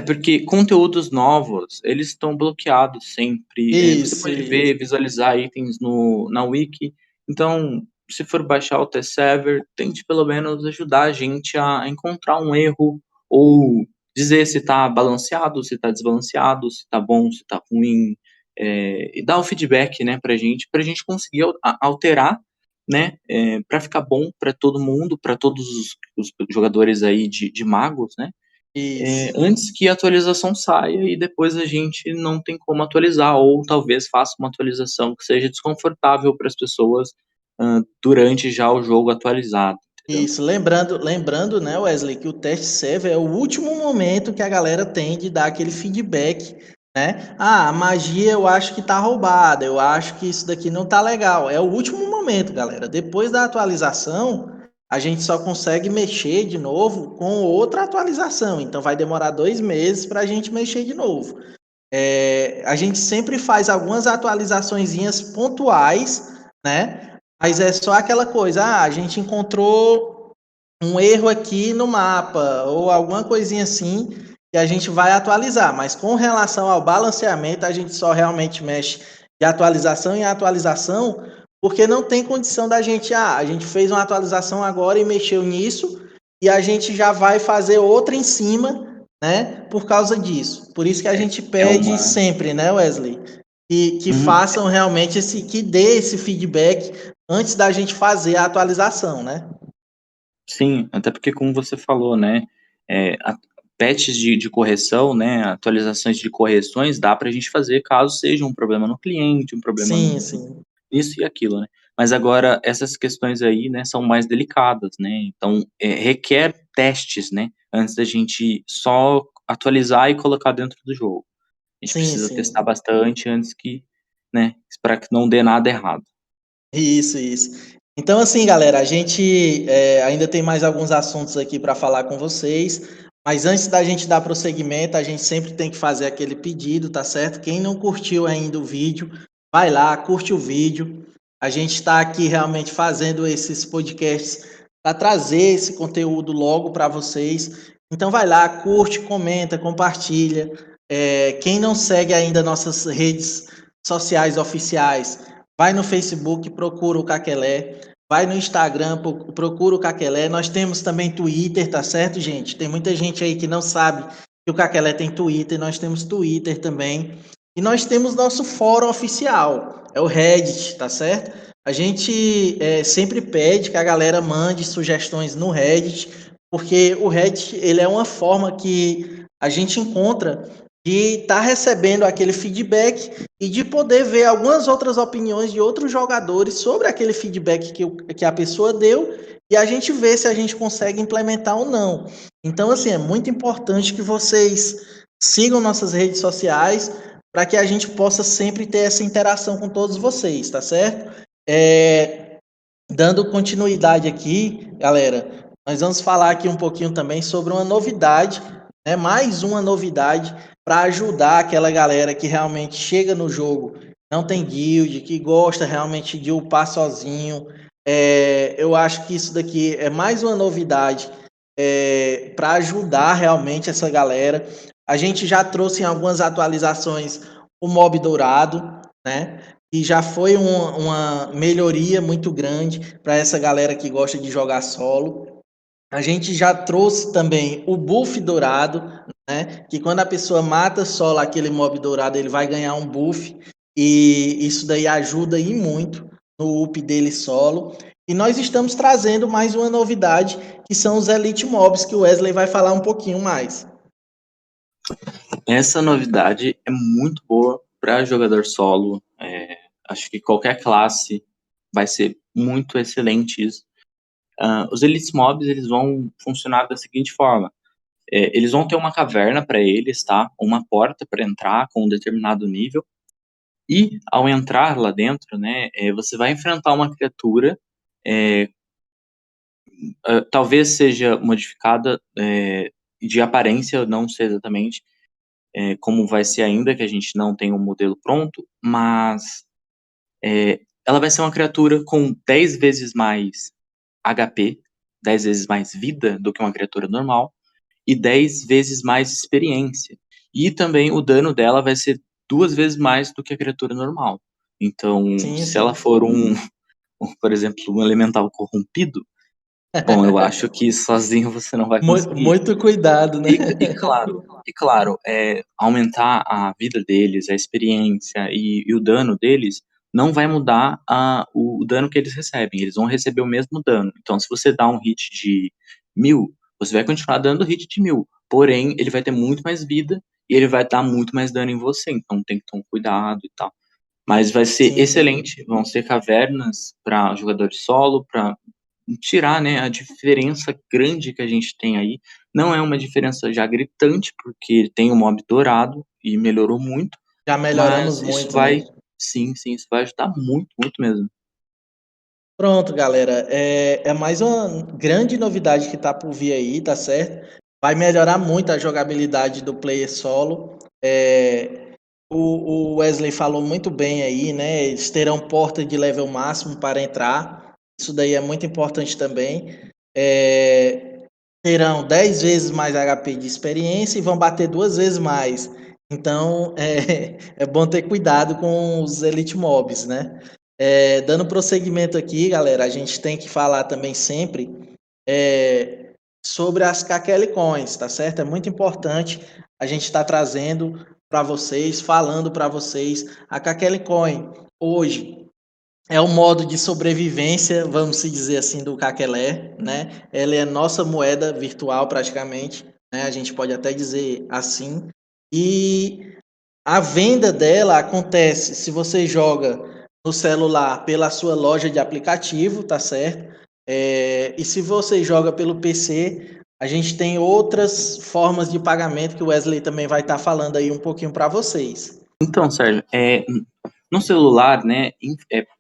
porque conteúdos novos, eles estão bloqueados sempre. Você Isso, pode isso. ver, visualizar itens na wiki. Então, se for baixar o test server, tente pelo menos ajudar a gente a encontrar um erro ou dizer se está balanceado, se está desbalanceado, se está bom, se está ruim, e dar o feedback, né, para a gente conseguir alterar, né, para ficar bom para todo mundo, para todos os jogadores aí de magos, né, Isso. antes que a atualização saia e depois a gente não tem como atualizar, ou talvez faça uma atualização que seja desconfortável para as pessoas, durante já o jogo atualizado, entendeu? Isso, lembrando, né, Wesley, que o teste server é o último momento que a galera tem de dar aquele feedback, né? Ah, a magia eu acho que tá roubada, eu acho que isso daqui não tá legal. É o último momento, galera. Depois da atualização, a gente só consegue mexer de novo com outra atualização. Então vai demorar 2 meses para a gente mexer de novo. A gente sempre faz algumas atualizaçõezinhas pontuais, né? Mas é só aquela coisa, a gente encontrou um erro aqui no mapa, ou alguma coisinha assim, que a gente vai atualizar. Mas com relação ao balanceamento, a gente só realmente mexe de atualização em atualização, porque não tem condição da gente, a gente fez uma atualização agora e mexeu nisso, e a gente já vai fazer outra em cima, né, por causa disso. Por isso que a É gente é pede uma sempre, né, Wesley, que uhum. façam realmente que dê esse feedback antes da gente fazer a atualização, né? Sim, até porque como você falou, né, a patches de correção, né, atualizações de correções dá pra gente fazer caso seja um problema no cliente, um problema Sim, no sim. isso e aquilo, né. Mas agora essas questões aí, né, são mais delicadas, né, então, requer testes, né, antes da gente só atualizar e colocar dentro do jogo. A gente Sim, precisa testar sim. bastante antes que, né, para que não dê nada errado. Isso, isso. Então, assim, galera, a gente ainda tem mais alguns assuntos aqui para falar com vocês, mas antes da gente dar prosseguimento, a gente sempre tem que fazer aquele pedido, tá certo? Quem não curtiu ainda o vídeo, vai lá, curte o vídeo. A gente está aqui realmente fazendo esses podcasts para trazer esse conteúdo logo para vocês. Então, vai lá, curte, comenta, compartilha. Quem não segue ainda nossas redes sociais oficiais, vai no Facebook, procura o Caquelé. Vai no Instagram, procura o Caquelé. Nós temos também Twitter, tá certo, gente? Tem muita gente aí que não sabe que o Caquelé tem Twitter. Nós temos Twitter também. E nós temos nosso fórum oficial, é o Reddit, tá certo? A gente sempre pede que a galera mande sugestões no Reddit, porque o Reddit ele é uma forma que a gente encontra de estar recebendo aquele feedback e de poder ver algumas outras opiniões de outros jogadores sobre aquele feedback que a pessoa deu e a gente vê se a gente consegue implementar ou não. Então, assim, é muito importante que vocês sigam nossas redes sociais para que a gente possa sempre ter essa interação com todos vocês, tá certo? Dando continuidade aqui, galera, nós vamos falar aqui um pouquinho também sobre uma novidade, né? Mais uma novidade para ajudar aquela galera que realmente chega no jogo, não tem guild, que gosta realmente de upar sozinho. Eu acho que isso daqui é mais uma novidade para ajudar realmente essa galera. A gente já trouxe em algumas atualizações o Mob Dourado, né? E já foi uma melhoria muito grande para essa galera que gosta de jogar solo. A gente já trouxe também o Buff Dourado, né? Que quando a pessoa mata solo aquele mob dourado, ele vai ganhar um buff, e isso daí ajuda e muito no up dele solo. E nós estamos trazendo mais uma novidade, que são os Elite Mobs, que o Wesley vai falar um pouquinho mais. Essa novidade é muito boa para jogador solo. Acho que qualquer classe vai ser muito excelente isso. Os Elite Mobs eles vão funcionar da seguinte forma: eles vão ter uma caverna para eles, tá? Uma porta para entrar com um determinado nível. E ao entrar lá dentro, né, você vai enfrentar uma criatura, é, talvez seja modificada de aparência, eu não sei exatamente como vai ser ainda, que a gente não tem um modelo pronto, mas ela vai ser uma criatura com 10 vezes mais HP, 10 vezes mais vida do que uma criatura normal, e 10 vezes mais experiência. E também o dano dela vai ser 2 vezes mais do que a criatura normal. Então, Sim, se ela sim. for por exemplo, um elemental corrompido, bom, eu acho que sozinho você não vai conseguir. Muito cuidado, né? E claro, aumentar a vida deles, a experiência e o dano deles não vai mudar o dano que eles recebem. Eles vão receber o mesmo dano. Então, se você dá um hit de 1000, você vai continuar dando hit de 1000. Porém, ele vai ter muito mais vida e ele vai dar muito mais dano em você. Então, tem que tomar cuidado e tal. Mas vai ser Sim, sim. excelente. Vão ser cavernas para jogadores solo, para tirar, né, a diferença grande que a gente tem aí. Não é uma diferença já gritante, porque tem o mob dourado e melhorou muito, Já melhoramos mas isso muito, né? vai, sim, sim, isso vai ajudar muito, muito mesmo. Pronto, galera. É mais uma grande novidade que tá por vir aí, tá certo? Vai melhorar muito a jogabilidade do player solo. O Wesley falou muito bem aí, né? Eles terão porta de level máximo para entrar. Isso daí é muito importante também. É, terão 10 vezes mais HP de experiência e vão bater 2 vezes mais. Então é bom ter cuidado com os Elite Mobs, né? Dando prosseguimento aqui, galera, a gente tem que falar também sempre é, sobre as Kakele Coins, tá certo? É muito importante a gente estar trazendo para vocês, falando para vocês. A Kakele Coin hoje é o modo de sobrevivência, vamos se dizer assim, do Kakelé, né? Ela é nossa moeda virtual praticamente, né? A gente pode até dizer assim. E a venda dela acontece se você joga no celular pela sua loja de aplicativo, tá certo? E se você joga pelo PC, a gente tem outras formas de pagamento que o Wesley também vai estar falando aí um pouquinho para vocês. Então, Sérgio, no celular, né,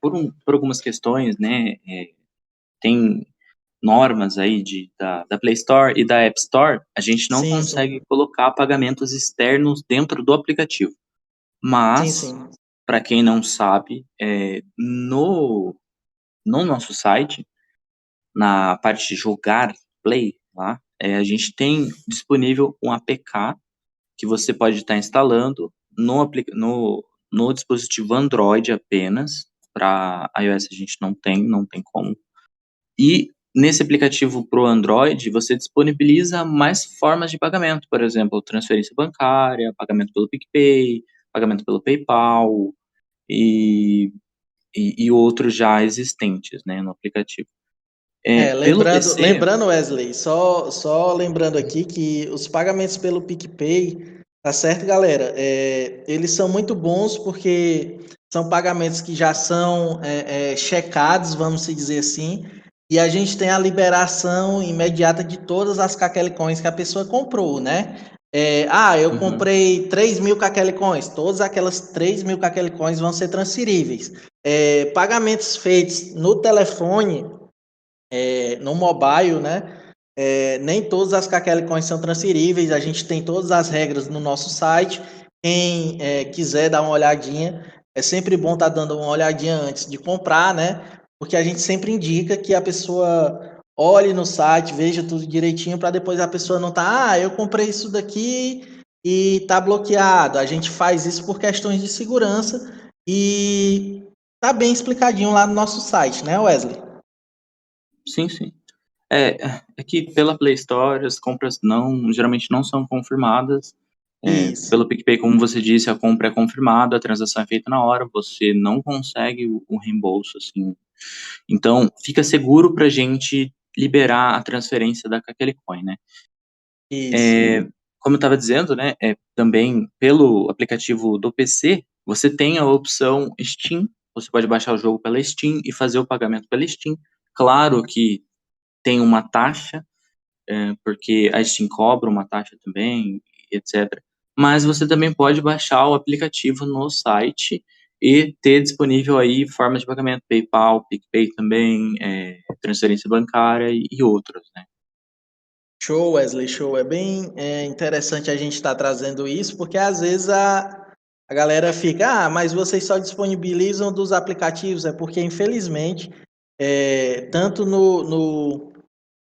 por algumas questões, né, tem normas aí da Play Store e da App Store, a gente não Sim, sim. consegue colocar pagamentos externos dentro do aplicativo. Sim, Mas, sim. para quem não sabe, no nosso site, na parte de jogar Play, lá, a gente tem disponível um APK que você pode estar instalando no dispositivo Android apenas. Para iOS a gente não tem como. E nesse aplicativo para o Android, você disponibiliza mais formas de pagamento, por exemplo, transferência bancária, pagamento pelo PicPay, pagamento pelo PayPal e, e outros já existentes, né, no aplicativo. Pelo Lembrando, PC, lembrando, Wesley, só lembrando aqui que os pagamentos pelo PicPay, tá certo, galera? Eles são muito bons porque são pagamentos que já são checados, vamos se dizer assim, e a gente tem a liberação imediata de todas as Kakele Coins que a pessoa comprou, né? Eu uhum, comprei 3.000 Kakele Coins, todas aquelas 3.000 Kakele Coins vão ser transferíveis. Pagamentos feitos no telefone no mobile, né? Nem todas as Kakele Coins são transferíveis, a gente tem todas as regras no nosso site. Quem quiser dar uma olhadinha, é sempre bom estar dando uma olhadinha antes de comprar, né? Porque a gente sempre indica que a pessoa olhe no site, veja tudo direitinho, para depois a pessoa não tá, eu comprei isso daqui e tá bloqueado. A gente faz isso por questões de segurança e tá bem explicadinho lá no nosso site, né, Wesley? sim, sim. É que pela Play Store as compras geralmente não são confirmadas. Isso. Pelo PicPay, como você disse, a compra é confirmada, a transação é feita na hora, você não consegue o reembolso, assim. Então, fica seguro pra gente liberar a transferência da Kakele Coin, né? Isso. Como eu estava dizendo, né, também pelo aplicativo do PC, você tem a opção Steam, você pode baixar o jogo pela Steam e fazer o pagamento pela Steam. Claro que tem uma taxa, porque a Steam cobra uma taxa também, etc. Mas você também pode baixar o aplicativo no site e ter disponível aí formas de pagamento, PayPal, PicPay também, transferência bancária e outros, né? Show, Wesley, show. É bem interessante a gente estar trazendo isso, porque às vezes a galera fica, mas vocês só disponibilizam dos aplicativos, é porque infelizmente, tanto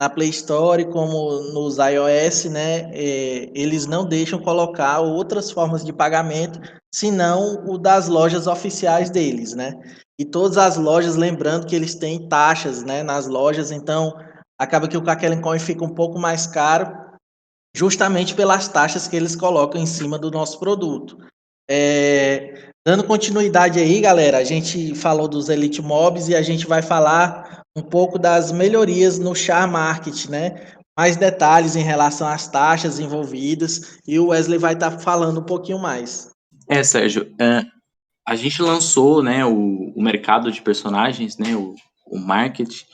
na Play Store como nos iOS, né, eles não deixam colocar outras formas de pagamento, senão o das lojas oficiais deles, né? E todas as lojas, lembrando que eles têm taxas, né, nas lojas, então acaba que o Kakelen Coin fica um pouco mais caro, justamente pelas taxas que eles colocam em cima do nosso produto. Dando continuidade aí, galera, a gente falou dos Elite Mobs e a gente vai falar um pouco das melhorias no Char Market, né? Mais detalhes em relação às taxas envolvidas e o Wesley vai estar falando um pouquinho mais. Sérgio, a gente lançou, né, o mercado de personagens, né, o market,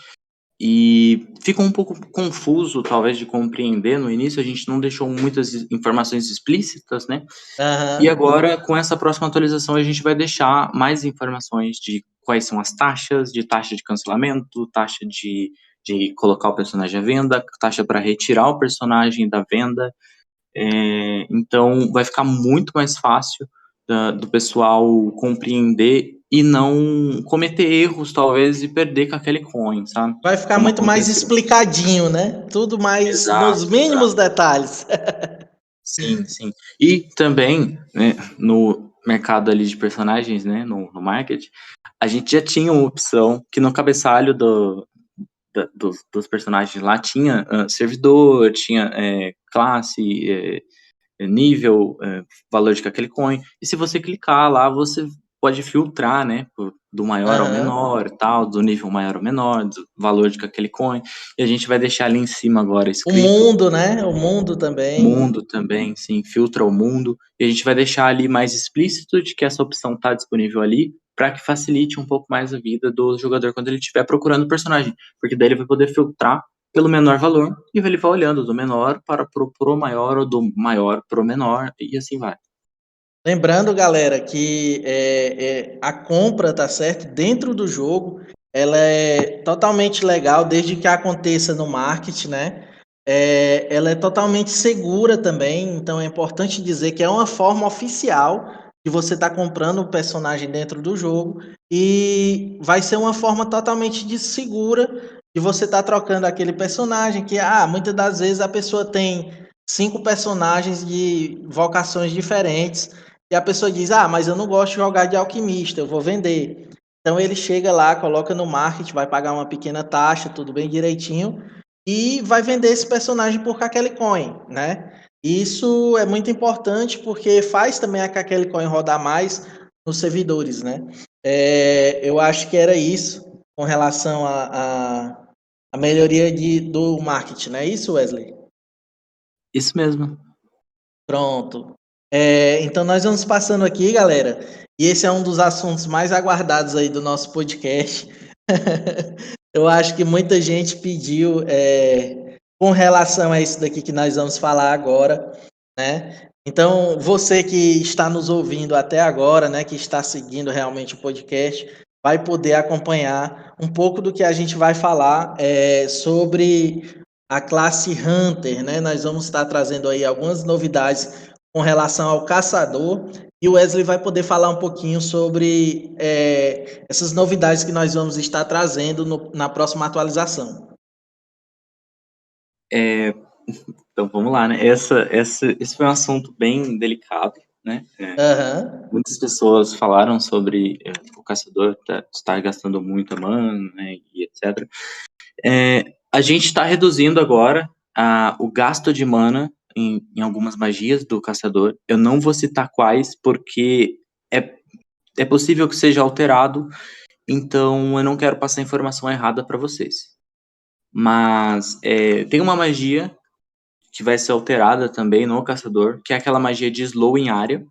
e ficou um pouco confuso, talvez, de compreender. No início a gente não deixou muitas informações explícitas, né? E Aham. agora, com essa próxima atualização, a gente vai deixar mais informações de quais são as taxas, de taxa de cancelamento, taxa de colocar o personagem à venda, taxa para retirar o personagem da venda. Então, vai ficar muito mais fácil do pessoal compreender e não cometer erros, talvez, e perder com aquele coin, sabe? Vai ficar Como muito mais aconteceu. explicadinho, né? Tudo mais nos Exato, mínimos exato. detalhes. Sim, sim. E também, né, no mercado ali de personagens, né, no market, a gente já tinha uma opção que no cabeçalho dos personagens lá tinha servidor, tinha classe, nível, valor de aquele coin. E se você clicar lá, você pode filtrar, né, do maior ao Aham. menor, tal, do nível maior ao menor, do valor de aquele coin. E a gente vai deixar ali em cima agora O escrito mundo, né? O mundo também. mundo também, sim, filtra o mundo. E a gente vai deixar ali mais explícito de que essa opção está disponível ali para que facilite um pouco mais a vida do jogador quando ele estiver procurando o personagem, porque daí ele vai poder filtrar pelo menor valor e ele vai olhando do menor para pro maior ou do maior pro menor e assim vai. Lembrando, galera, que a compra, tá certo? Dentro do jogo, ela é totalmente legal, desde que aconteça no market, né? Ela é totalmente segura também, então é importante dizer que é uma forma oficial de você estar comprando o personagem dentro do jogo e vai ser uma forma totalmente segura de você estar trocando aquele personagem que, muitas das vezes a pessoa tem 5 personagens de vocações diferentes e a pessoa diz: mas eu não gosto de jogar de alquimista, eu vou vender. Então ele chega lá, coloca no market, vai pagar uma pequena taxa, tudo bem direitinho, e vai vender esse personagem por Kakele Coin, né? Isso é muito importante porque faz também a Kakele Coin rodar mais nos servidores, né? Eu acho que era isso com relação à melhoria do marketing, não é isso, Wesley? Isso mesmo. Pronto. Então nós vamos passando aqui, galera, e esse é um dos assuntos mais aguardados aí do nosso podcast. Eu acho que muita gente pediu com relação a isso daqui que nós vamos falar agora, né? Então, você que está nos ouvindo até agora, né, que está seguindo realmente o podcast, vai poder acompanhar um pouco do que a gente vai falar sobre a classe Hunter, né? Nós vamos estar trazendo aí algumas novidades com relação ao caçador e o Wesley vai poder falar um pouquinho sobre essas novidades que nós vamos estar trazendo na próxima atualização. Então vamos lá, né? Esse foi um assunto bem delicado, né? Aham. Muitas pessoas falaram sobre o caçador estar gastando muita mana, né, e etc. A gente está reduzindo agora o gasto de mana em algumas magias do caçador. Eu não vou citar quais, porque é possível que seja alterado, então eu não quero passar informação errada para vocês. Mas tem uma magia que vai ser alterada também no caçador, que é aquela magia de slow em área.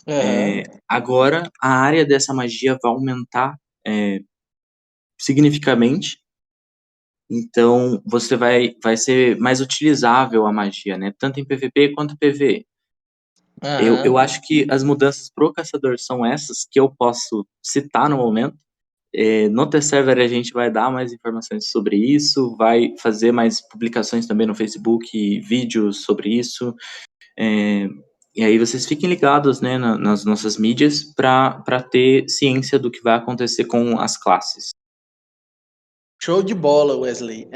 Aham. Agora, a área dessa magia vai aumentar significativamente. Então, você vai ser mais utilizável a magia, né? Tanto em PVP quanto PvE. Eu Aham. acho que as mudanças pro caçador são essas que eu posso citar no momento. No T-Server a gente vai dar mais informações sobre isso, vai fazer mais publicações também no Facebook, vídeos sobre isso. E aí vocês fiquem ligados, né, nas nossas mídias para ter ciência do que vai acontecer com as classes. Show de bola, Wesley.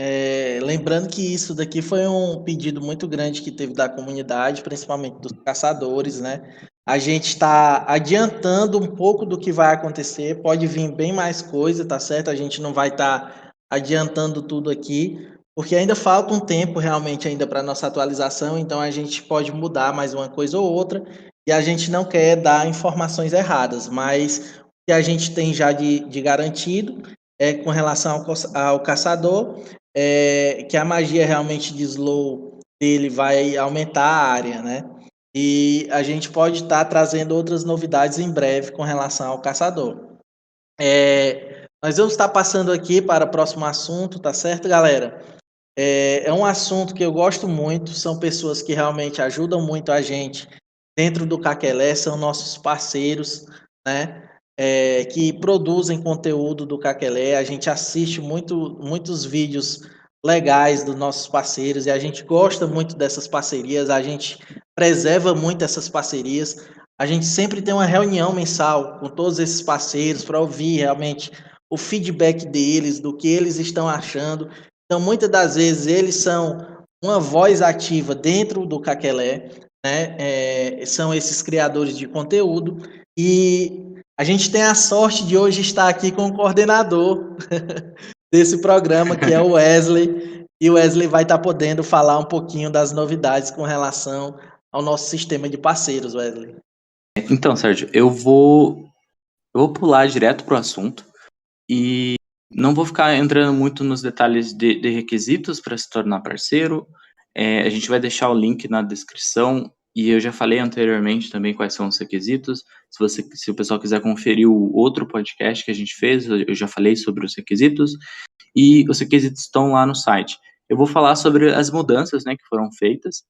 Lembrando que isso daqui foi um pedido muito grande que teve da comunidade, principalmente dos caçadores, né? A gente está adiantando um pouco do que vai acontecer, pode vir bem mais coisa, tá certo? A gente não vai estar adiantando tudo aqui, porque ainda falta um tempo realmente ainda para nossa atualização, então a gente pode mudar mais uma coisa ou outra, e a gente não quer dar informações erradas, mas o que a gente tem já de garantido com relação ao caçador, que a magia realmente de slow dele vai aumentar a área, né? E a gente pode estar trazendo outras novidades em breve com relação ao caçador. Nós vamos estar passando aqui para o próximo assunto, tá certo, galera? É um assunto que eu gosto muito, são pessoas que realmente ajudam muito a gente dentro do Caquelé, são nossos parceiros, né? Que produzem conteúdo do Caquelé. A gente assiste muitos vídeos legais dos nossos parceiros e a gente gosta muito dessas parcerias, a gente preserva muito essas parcerias. A gente sempre tem uma reunião mensal com todos esses parceiros para ouvir realmente o feedback deles, do que eles estão achando. Então, muitas das vezes, eles são uma voz ativa dentro do Caquelé, né? São esses criadores de conteúdo. E a gente tem a sorte de hoje estar aqui com o coordenador desse programa, que é o Wesley. E o Wesley vai estar podendo falar um pouquinho das novidades com relação ao nosso sistema de parceiros, Wesley. Então, Sérgio, eu vou pular direto pro assunto e não vou ficar entrando muito nos detalhes de requisitos para se tornar parceiro. A gente vai deixar o link na descrição e eu já falei anteriormente também quais são os requisitos. Se o pessoal quiser conferir o outro podcast que a gente fez, eu já falei sobre os requisitos e os requisitos estão lá no site. Eu vou falar sobre as mudanças, né, que foram feitas,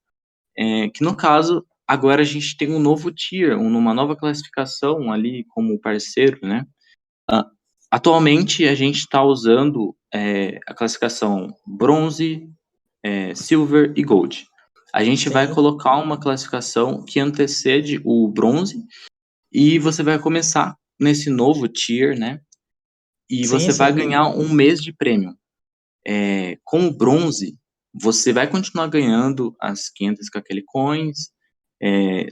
que no caso agora a gente tem um novo tier, uma nova classificação ali como parceiro, né? Ah, atualmente a gente está usando a classificação bronze, silver e gold. A gente vai Sim, colocar uma classificação que antecede o bronze e você vai começar nesse novo tier, né? E sim, você vai sim. ganhar um mês de prêmio. Com o bronze, você vai continuar ganhando as 500 Kakele Coins,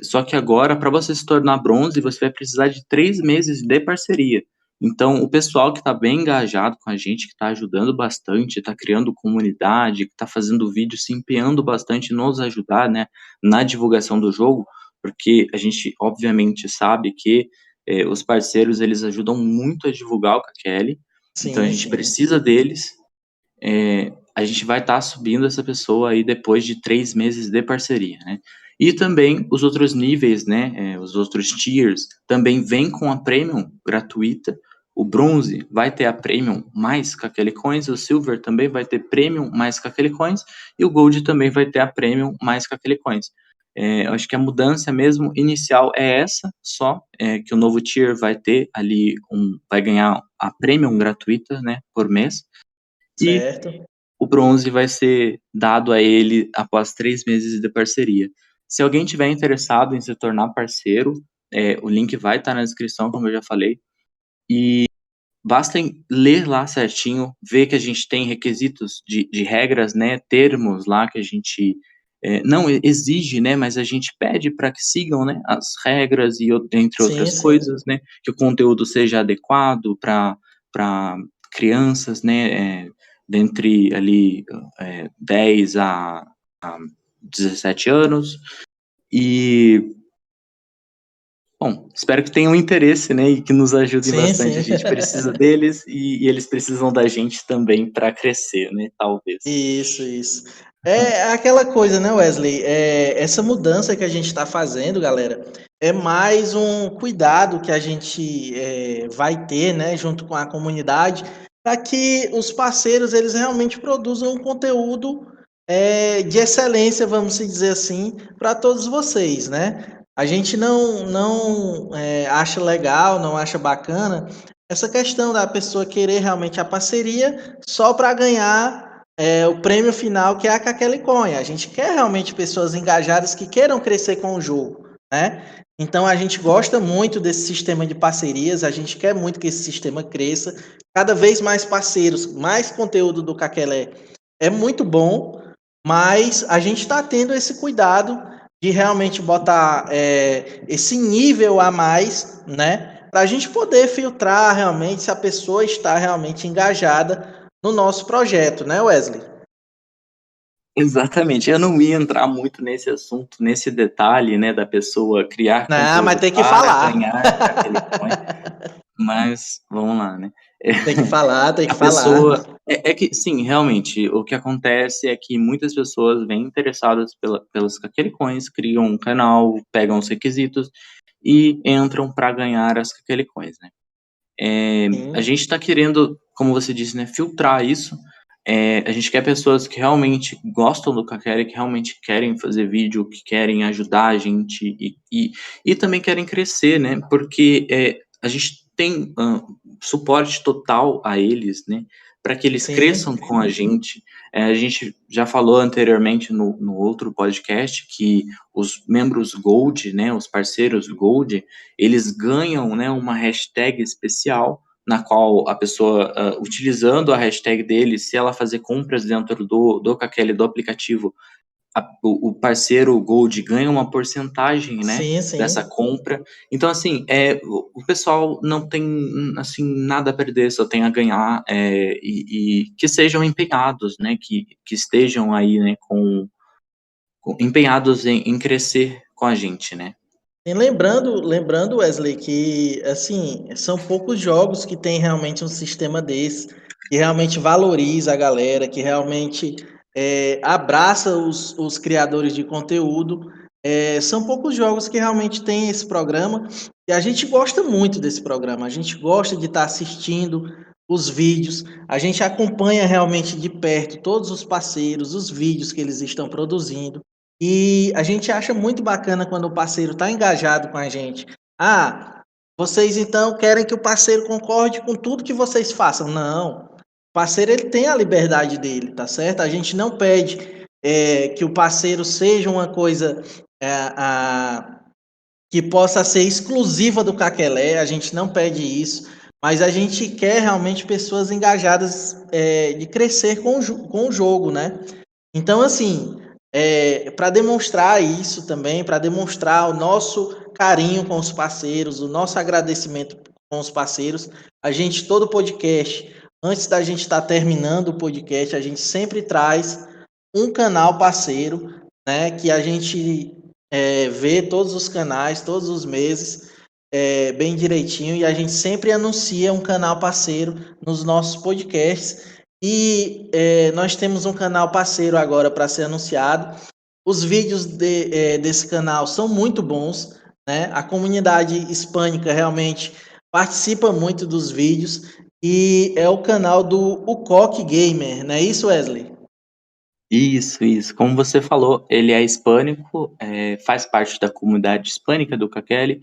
só que agora, para você se tornar bronze, você vai precisar de 3 meses de parceria. Então, o pessoal que está bem engajado com a gente, que está ajudando bastante, está criando comunidade, que está fazendo vídeo, se empenhando bastante em nos ajudar, né, na divulgação do jogo, porque a gente, obviamente, sabe que os parceiros, eles ajudam muito a divulgar o KQL, então a Sim, gente sim. precisa deles. A gente vai estar subindo essa pessoa aí depois de 3 meses de parceria, né? E também os outros níveis, né? Os outros tiers também vêm com a Premium gratuita. O Bronze vai ter a Premium mais Kakele Coins, o Silver também vai ter Premium mais Kakele Coins e o Gold também vai ter a Premium mais Kakele Coins. Eu acho que a mudança mesmo inicial é essa, só que o novo tier vai ter ali vai ganhar a Premium gratuita, né, por mês. E Certo. o bronze vai ser dado a ele após 3 meses de parceria. Se alguém tiver interessado em se tornar parceiro, o link vai estar na descrição, como eu já falei, e basta ler lá certinho, ver que a gente tem requisitos de regras, né, termos lá que a gente não exige, né, mas a gente pede para que sigam, né, as regras e entre Sim, outras sim. coisas, né, que o conteúdo seja adequado para crianças, né, dentre ali 10 a 17 anos. E, bom, espero que tenham interesse, né, e que nos ajudem Sim, bastante. sim. A gente precisa deles e eles precisam da gente também para crescer, né, talvez. Isso. É aquela coisa, né, Wesley? Essa mudança que a gente está fazendo, galera, é mais um cuidado que a gente vai ter, né, junto com a comunidade, para que os parceiros eles realmente produzam um conteúdo de excelência, vamos dizer assim, para todos vocês, né? A gente não acha legal, não acha bacana essa questão da pessoa querer realmente a parceria só para ganhar o prêmio final, que é a Kakele Coin. A gente quer realmente pessoas engajadas que queiram crescer com o jogo, né? Então a gente gosta muito desse sistema de parcerias, a gente quer muito que esse sistema cresça, cada vez mais parceiros, mais conteúdo do Kakele é muito bom, mas a gente está tendo esse cuidado de realmente botar esse nível a mais, né? Para a gente poder filtrar realmente se a pessoa está realmente engajada no nosso projeto, né, Wesley? Exatamente. Eu não ia entrar muito nesse assunto, nesse detalhe, né, da pessoa criar Não, mas conteúdo tem que para falar. ganhar aquele coin, mas vamos lá, né. Tem que falar, tem que A falar. pessoa é que sim, realmente, o que acontece é que muitas pessoas vêm interessadas pelas aquele coins, criam um canal, pegam os requisitos e entram para ganhar as aquele coins, né. A Sim, gente está querendo, como você disse, né, filtrar isso. A gente quer pessoas que realmente gostam do Kakele, que realmente querem fazer vídeo, que querem ajudar a gente e também querem crescer, né? Porque a gente tem suporte total a eles, né? Para que eles cresçam sim, com a gente. A gente já falou anteriormente no outro podcast que os membros Gold, né, os parceiros Gold, eles ganham, né, uma hashtag especial na qual a pessoa, utilizando a hashtag dele, se ela fazer compras dentro do Kakele, do aplicativo, o parceiro Gold ganha uma porcentagem, né, dessa sim. compra. Então, assim, o pessoal não tem, assim, nada a perder, só tem a ganhar, e que sejam empenhados, né, que estejam aí, né, empenhados em crescer com a gente, né. E lembrando, Wesley, que assim, são poucos jogos que tem realmente um sistema desse, que realmente valoriza a galera, que realmente abraça os criadores de conteúdo. São poucos jogos que realmente tem esse programa, e a gente gosta muito desse programa, a gente gosta de estar assistindo os vídeos, a gente acompanha realmente de perto todos os parceiros, os vídeos que eles estão produzindo. E a gente acha muito bacana quando o parceiro está engajado com a gente. Ah, vocês então querem que o parceiro concorde com tudo que vocês façam? Não. O parceiro ele tem a liberdade dele, tá certo? A gente não pede que o parceiro seja uma coisa que possa ser exclusiva do Caquelé, a gente não pede isso, mas a gente quer realmente pessoas engajadas de crescer com o jogo, né? Então, assim, para demonstrar isso também, para demonstrar o nosso carinho com os parceiros, o nosso agradecimento com os parceiros, a gente, todo podcast, antes da gente estar terminando o podcast, a gente sempre traz um canal parceiro, né, que a gente vê todos os canais, todos os meses, bem direitinho, e a gente sempre anuncia um canal parceiro nos nossos podcasts. E nós temos um canal parceiro agora para ser anunciado. Os vídeos desse canal são muito bons, né? A comunidade hispânica realmente participa muito dos vídeos e é o canal do Ucoque Gamer, não é isso, Wesley? Isso. Como você falou, ele é hispânico, faz parte da comunidade hispânica do Kakele.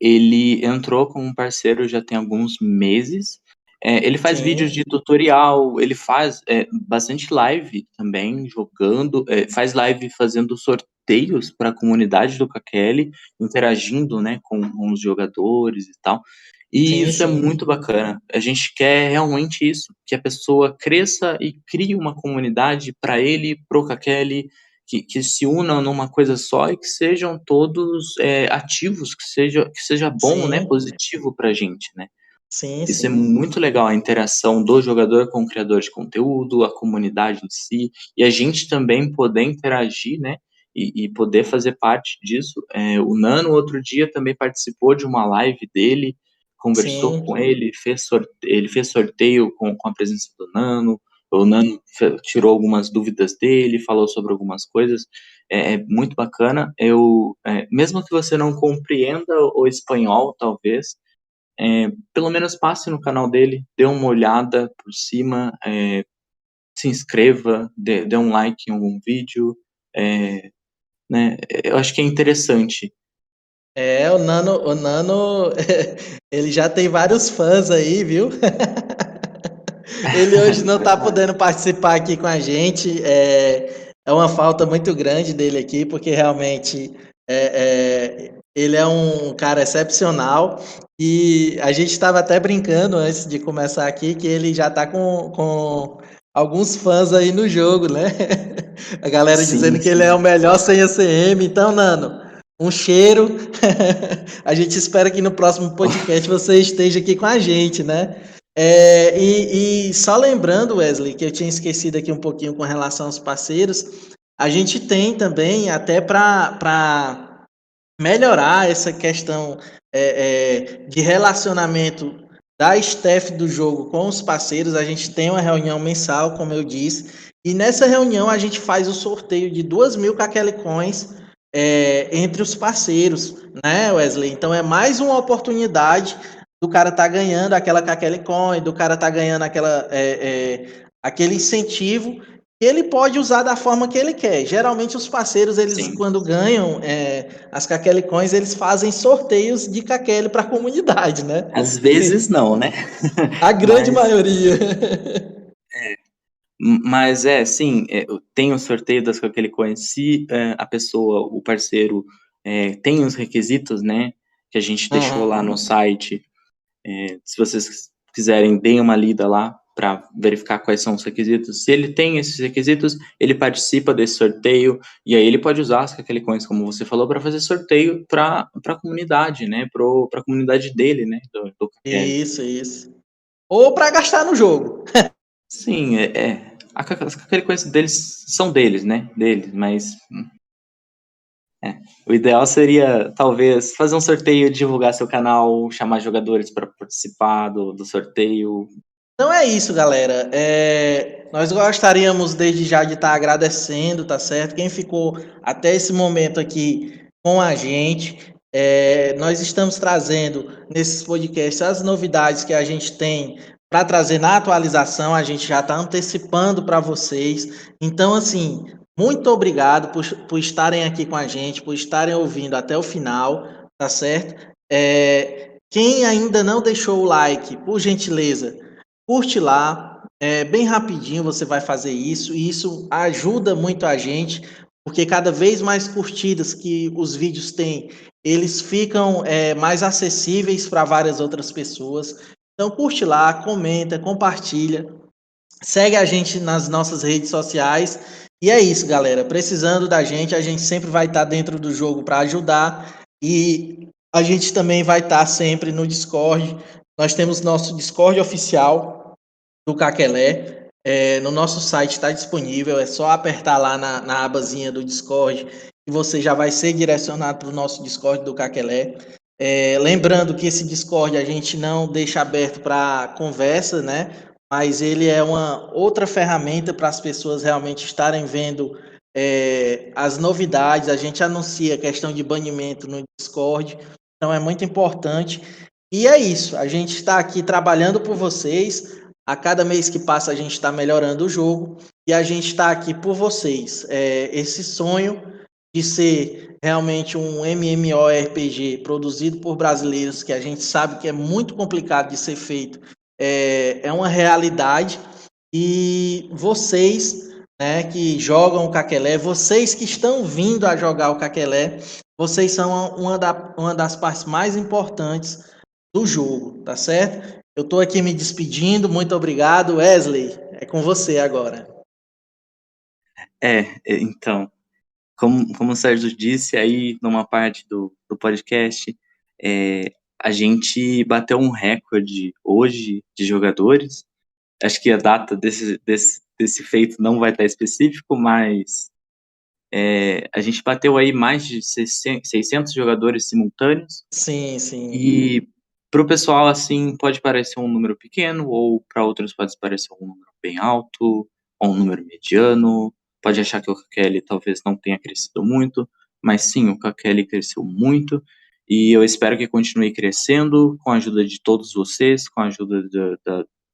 Ele entrou como um parceiro já tem alguns meses. Ele faz vídeos Sim, de tutorial, ele faz bastante live também, jogando, faz live fazendo sorteios para a comunidade do Kakele, interagindo, né, com os jogadores e tal. E sim, isso é sim. muito bacana. A gente quer realmente isso, que a pessoa cresça e crie uma comunidade para ele, pro Kakele, que se unam numa coisa só e que sejam todos ativos, que seja bom, né, Sim. positivo pra gente, né. Sim, Isso é sim. muito legal, a interação do jogador com o criador de conteúdo, a comunidade em si, e a gente também poder interagir, né, e poder fazer parte disso. O Nano, outro dia, também participou de uma live dele, conversou com Sim. ele fez sorteio com a presença do Nano, o Nano tirou algumas dúvidas dele, falou sobre algumas coisas, é muito bacana. Mesmo que você não compreenda o espanhol, talvez, pelo menos passe no canal dele, dê uma olhada por cima, se inscreva, dê um like em algum vídeo, né? Eu acho que é interessante. O Nano, ele já tem vários fãs aí, viu? Ele hoje não está Verdade. podendo participar aqui com a gente. É uma falta muito grande dele aqui, porque realmente ele é um cara excepcional. E a gente estava até brincando antes de começar aqui que ele já está com alguns fãs aí no jogo, né? A galera dizendo Sim, que ele é o sim. melhor sem ACM. Então, Nano, um cheiro. A gente espera que no próximo podcast você esteja aqui com a gente, né? E só lembrando, Wesley, que eu tinha esquecido aqui um pouquinho com relação aos parceiros, a gente tem também, até para melhorar essa questão de relacionamento da staff do jogo com os parceiros, a gente tem uma reunião mensal, como eu disse, e nessa reunião a gente faz o sorteio de 2.000 Kakele Coins entre os parceiros, né, Wesley? Então é mais uma oportunidade do cara tá ganhando aquela Kakele Coin, do cara tá ganhando aquele incentivo que ele pode usar da forma que ele quer. Geralmente os parceiros, eles Sim. quando ganham as Kakele Coins, eles fazem sorteios de Kakele para a comunidade, né? Às vezes não, né? A grande Mas, maioria. sim, tem o sorteio das Coquele Coins se a pessoa, o parceiro, tem os requisitos, né, que a gente deixou lá no Uhum. site. Se vocês quiserem, deem uma lida lá para verificar quais são os requisitos. Se ele tem esses requisitos, ele participa desse sorteio e aí ele pode usar as Kakele Coins, como você falou, para fazer sorteio para a comunidade, né, para a comunidade dele, né, do Kakele. Isso, isso. Ou para gastar no jogo. Sim, as Kakele Coins deles são deles, né, deles, mas o ideal seria, talvez, fazer um sorteio, divulgar seu canal, chamar jogadores para participar do sorteio. Então é isso, galera. Nós gostaríamos desde já de estar agradecendo, tá certo? Quem ficou até esse momento aqui com a gente. Nós estamos trazendo nesses podcasts as novidades que a gente tem para trazer na atualização. A gente já está antecipando para vocês. Então, assim, muito obrigado por estarem aqui com a gente, por estarem ouvindo até o final, tá certo? Quem ainda não deixou o like, por gentileza, curte lá, bem rapidinho você vai fazer isso, e isso ajuda muito a gente, porque cada vez mais curtidas que os vídeos têm, eles ficam mais acessíveis para várias outras pessoas. Então curte lá, comenta, compartilha, segue a gente nas nossas redes sociais. E é isso, galera. Precisando da gente, a gente sempre vai estar dentro do jogo para ajudar. E a gente também vai estar sempre no Discord. Nós temos nosso Discord oficial do Caquelé. No nosso site está disponível, é só apertar lá na abazinha do Discord e você já vai ser direcionado para o nosso Discord do Caquelé. Lembrando que esse Discord a gente não deixa aberto para conversa, né? Mas ele é uma outra ferramenta para as pessoas realmente estarem vendo as novidades. A gente anuncia a questão de banimento no Discord, então é muito importante. E é isso, a gente está aqui trabalhando por vocês. A cada mês que passa, a gente está melhorando o jogo e a gente está aqui por vocês. Esse sonho de ser realmente um MMORPG produzido por brasileiros, que a gente sabe que é muito complicado de ser feito, é uma realidade. E vocês, né, que jogam o Caquelé, vocês que estão vindo a jogar o Caquelé, vocês são uma das partes mais importantes do jogo, tá certo? Eu estou aqui me despedindo, muito obrigado. Wesley, é com você agora. Então, como o Sérgio disse aí numa parte do podcast, a gente bateu um recorde hoje de jogadores. Acho que a data desse feito não vai estar específico, mas a gente bateu aí mais de 600 jogadores simultâneos. Sim, sim. E para o pessoal, assim, pode parecer um número pequeno, ou para outros pode parecer um número bem alto, ou um número mediano. Pode achar que o KQL talvez não tenha crescido muito, mas sim, o KQL cresceu muito. E eu espero que continue crescendo com a ajuda de todos vocês, com a ajuda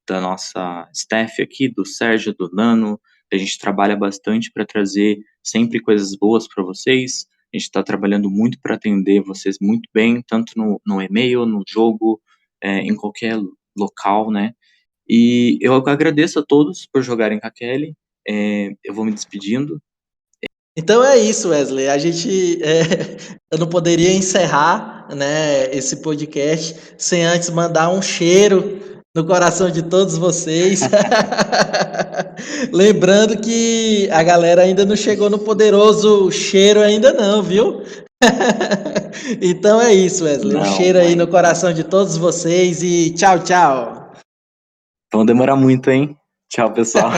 da nossa staff aqui, do Sérgio, do Nano. A gente trabalha bastante para trazer sempre coisas boas para vocês. A gente está trabalhando muito para atender vocês muito bem, tanto no e-mail, no jogo, em qualquer local, né? E eu agradeço a todos por jogarem com a Kelly. Eu vou me despedindo. Então é isso, Wesley. A gente, eu não poderia encerrar, né, esse podcast sem antes mandar um cheiro no coração de todos vocês. Lembrando que a galera ainda não chegou no poderoso cheiro ainda não, viu? Então é isso, Wesley. Um Não, cheiro aí no mas coração de todos vocês e tchau, tchau. vão demorar muito, hein? Tchau, pessoal.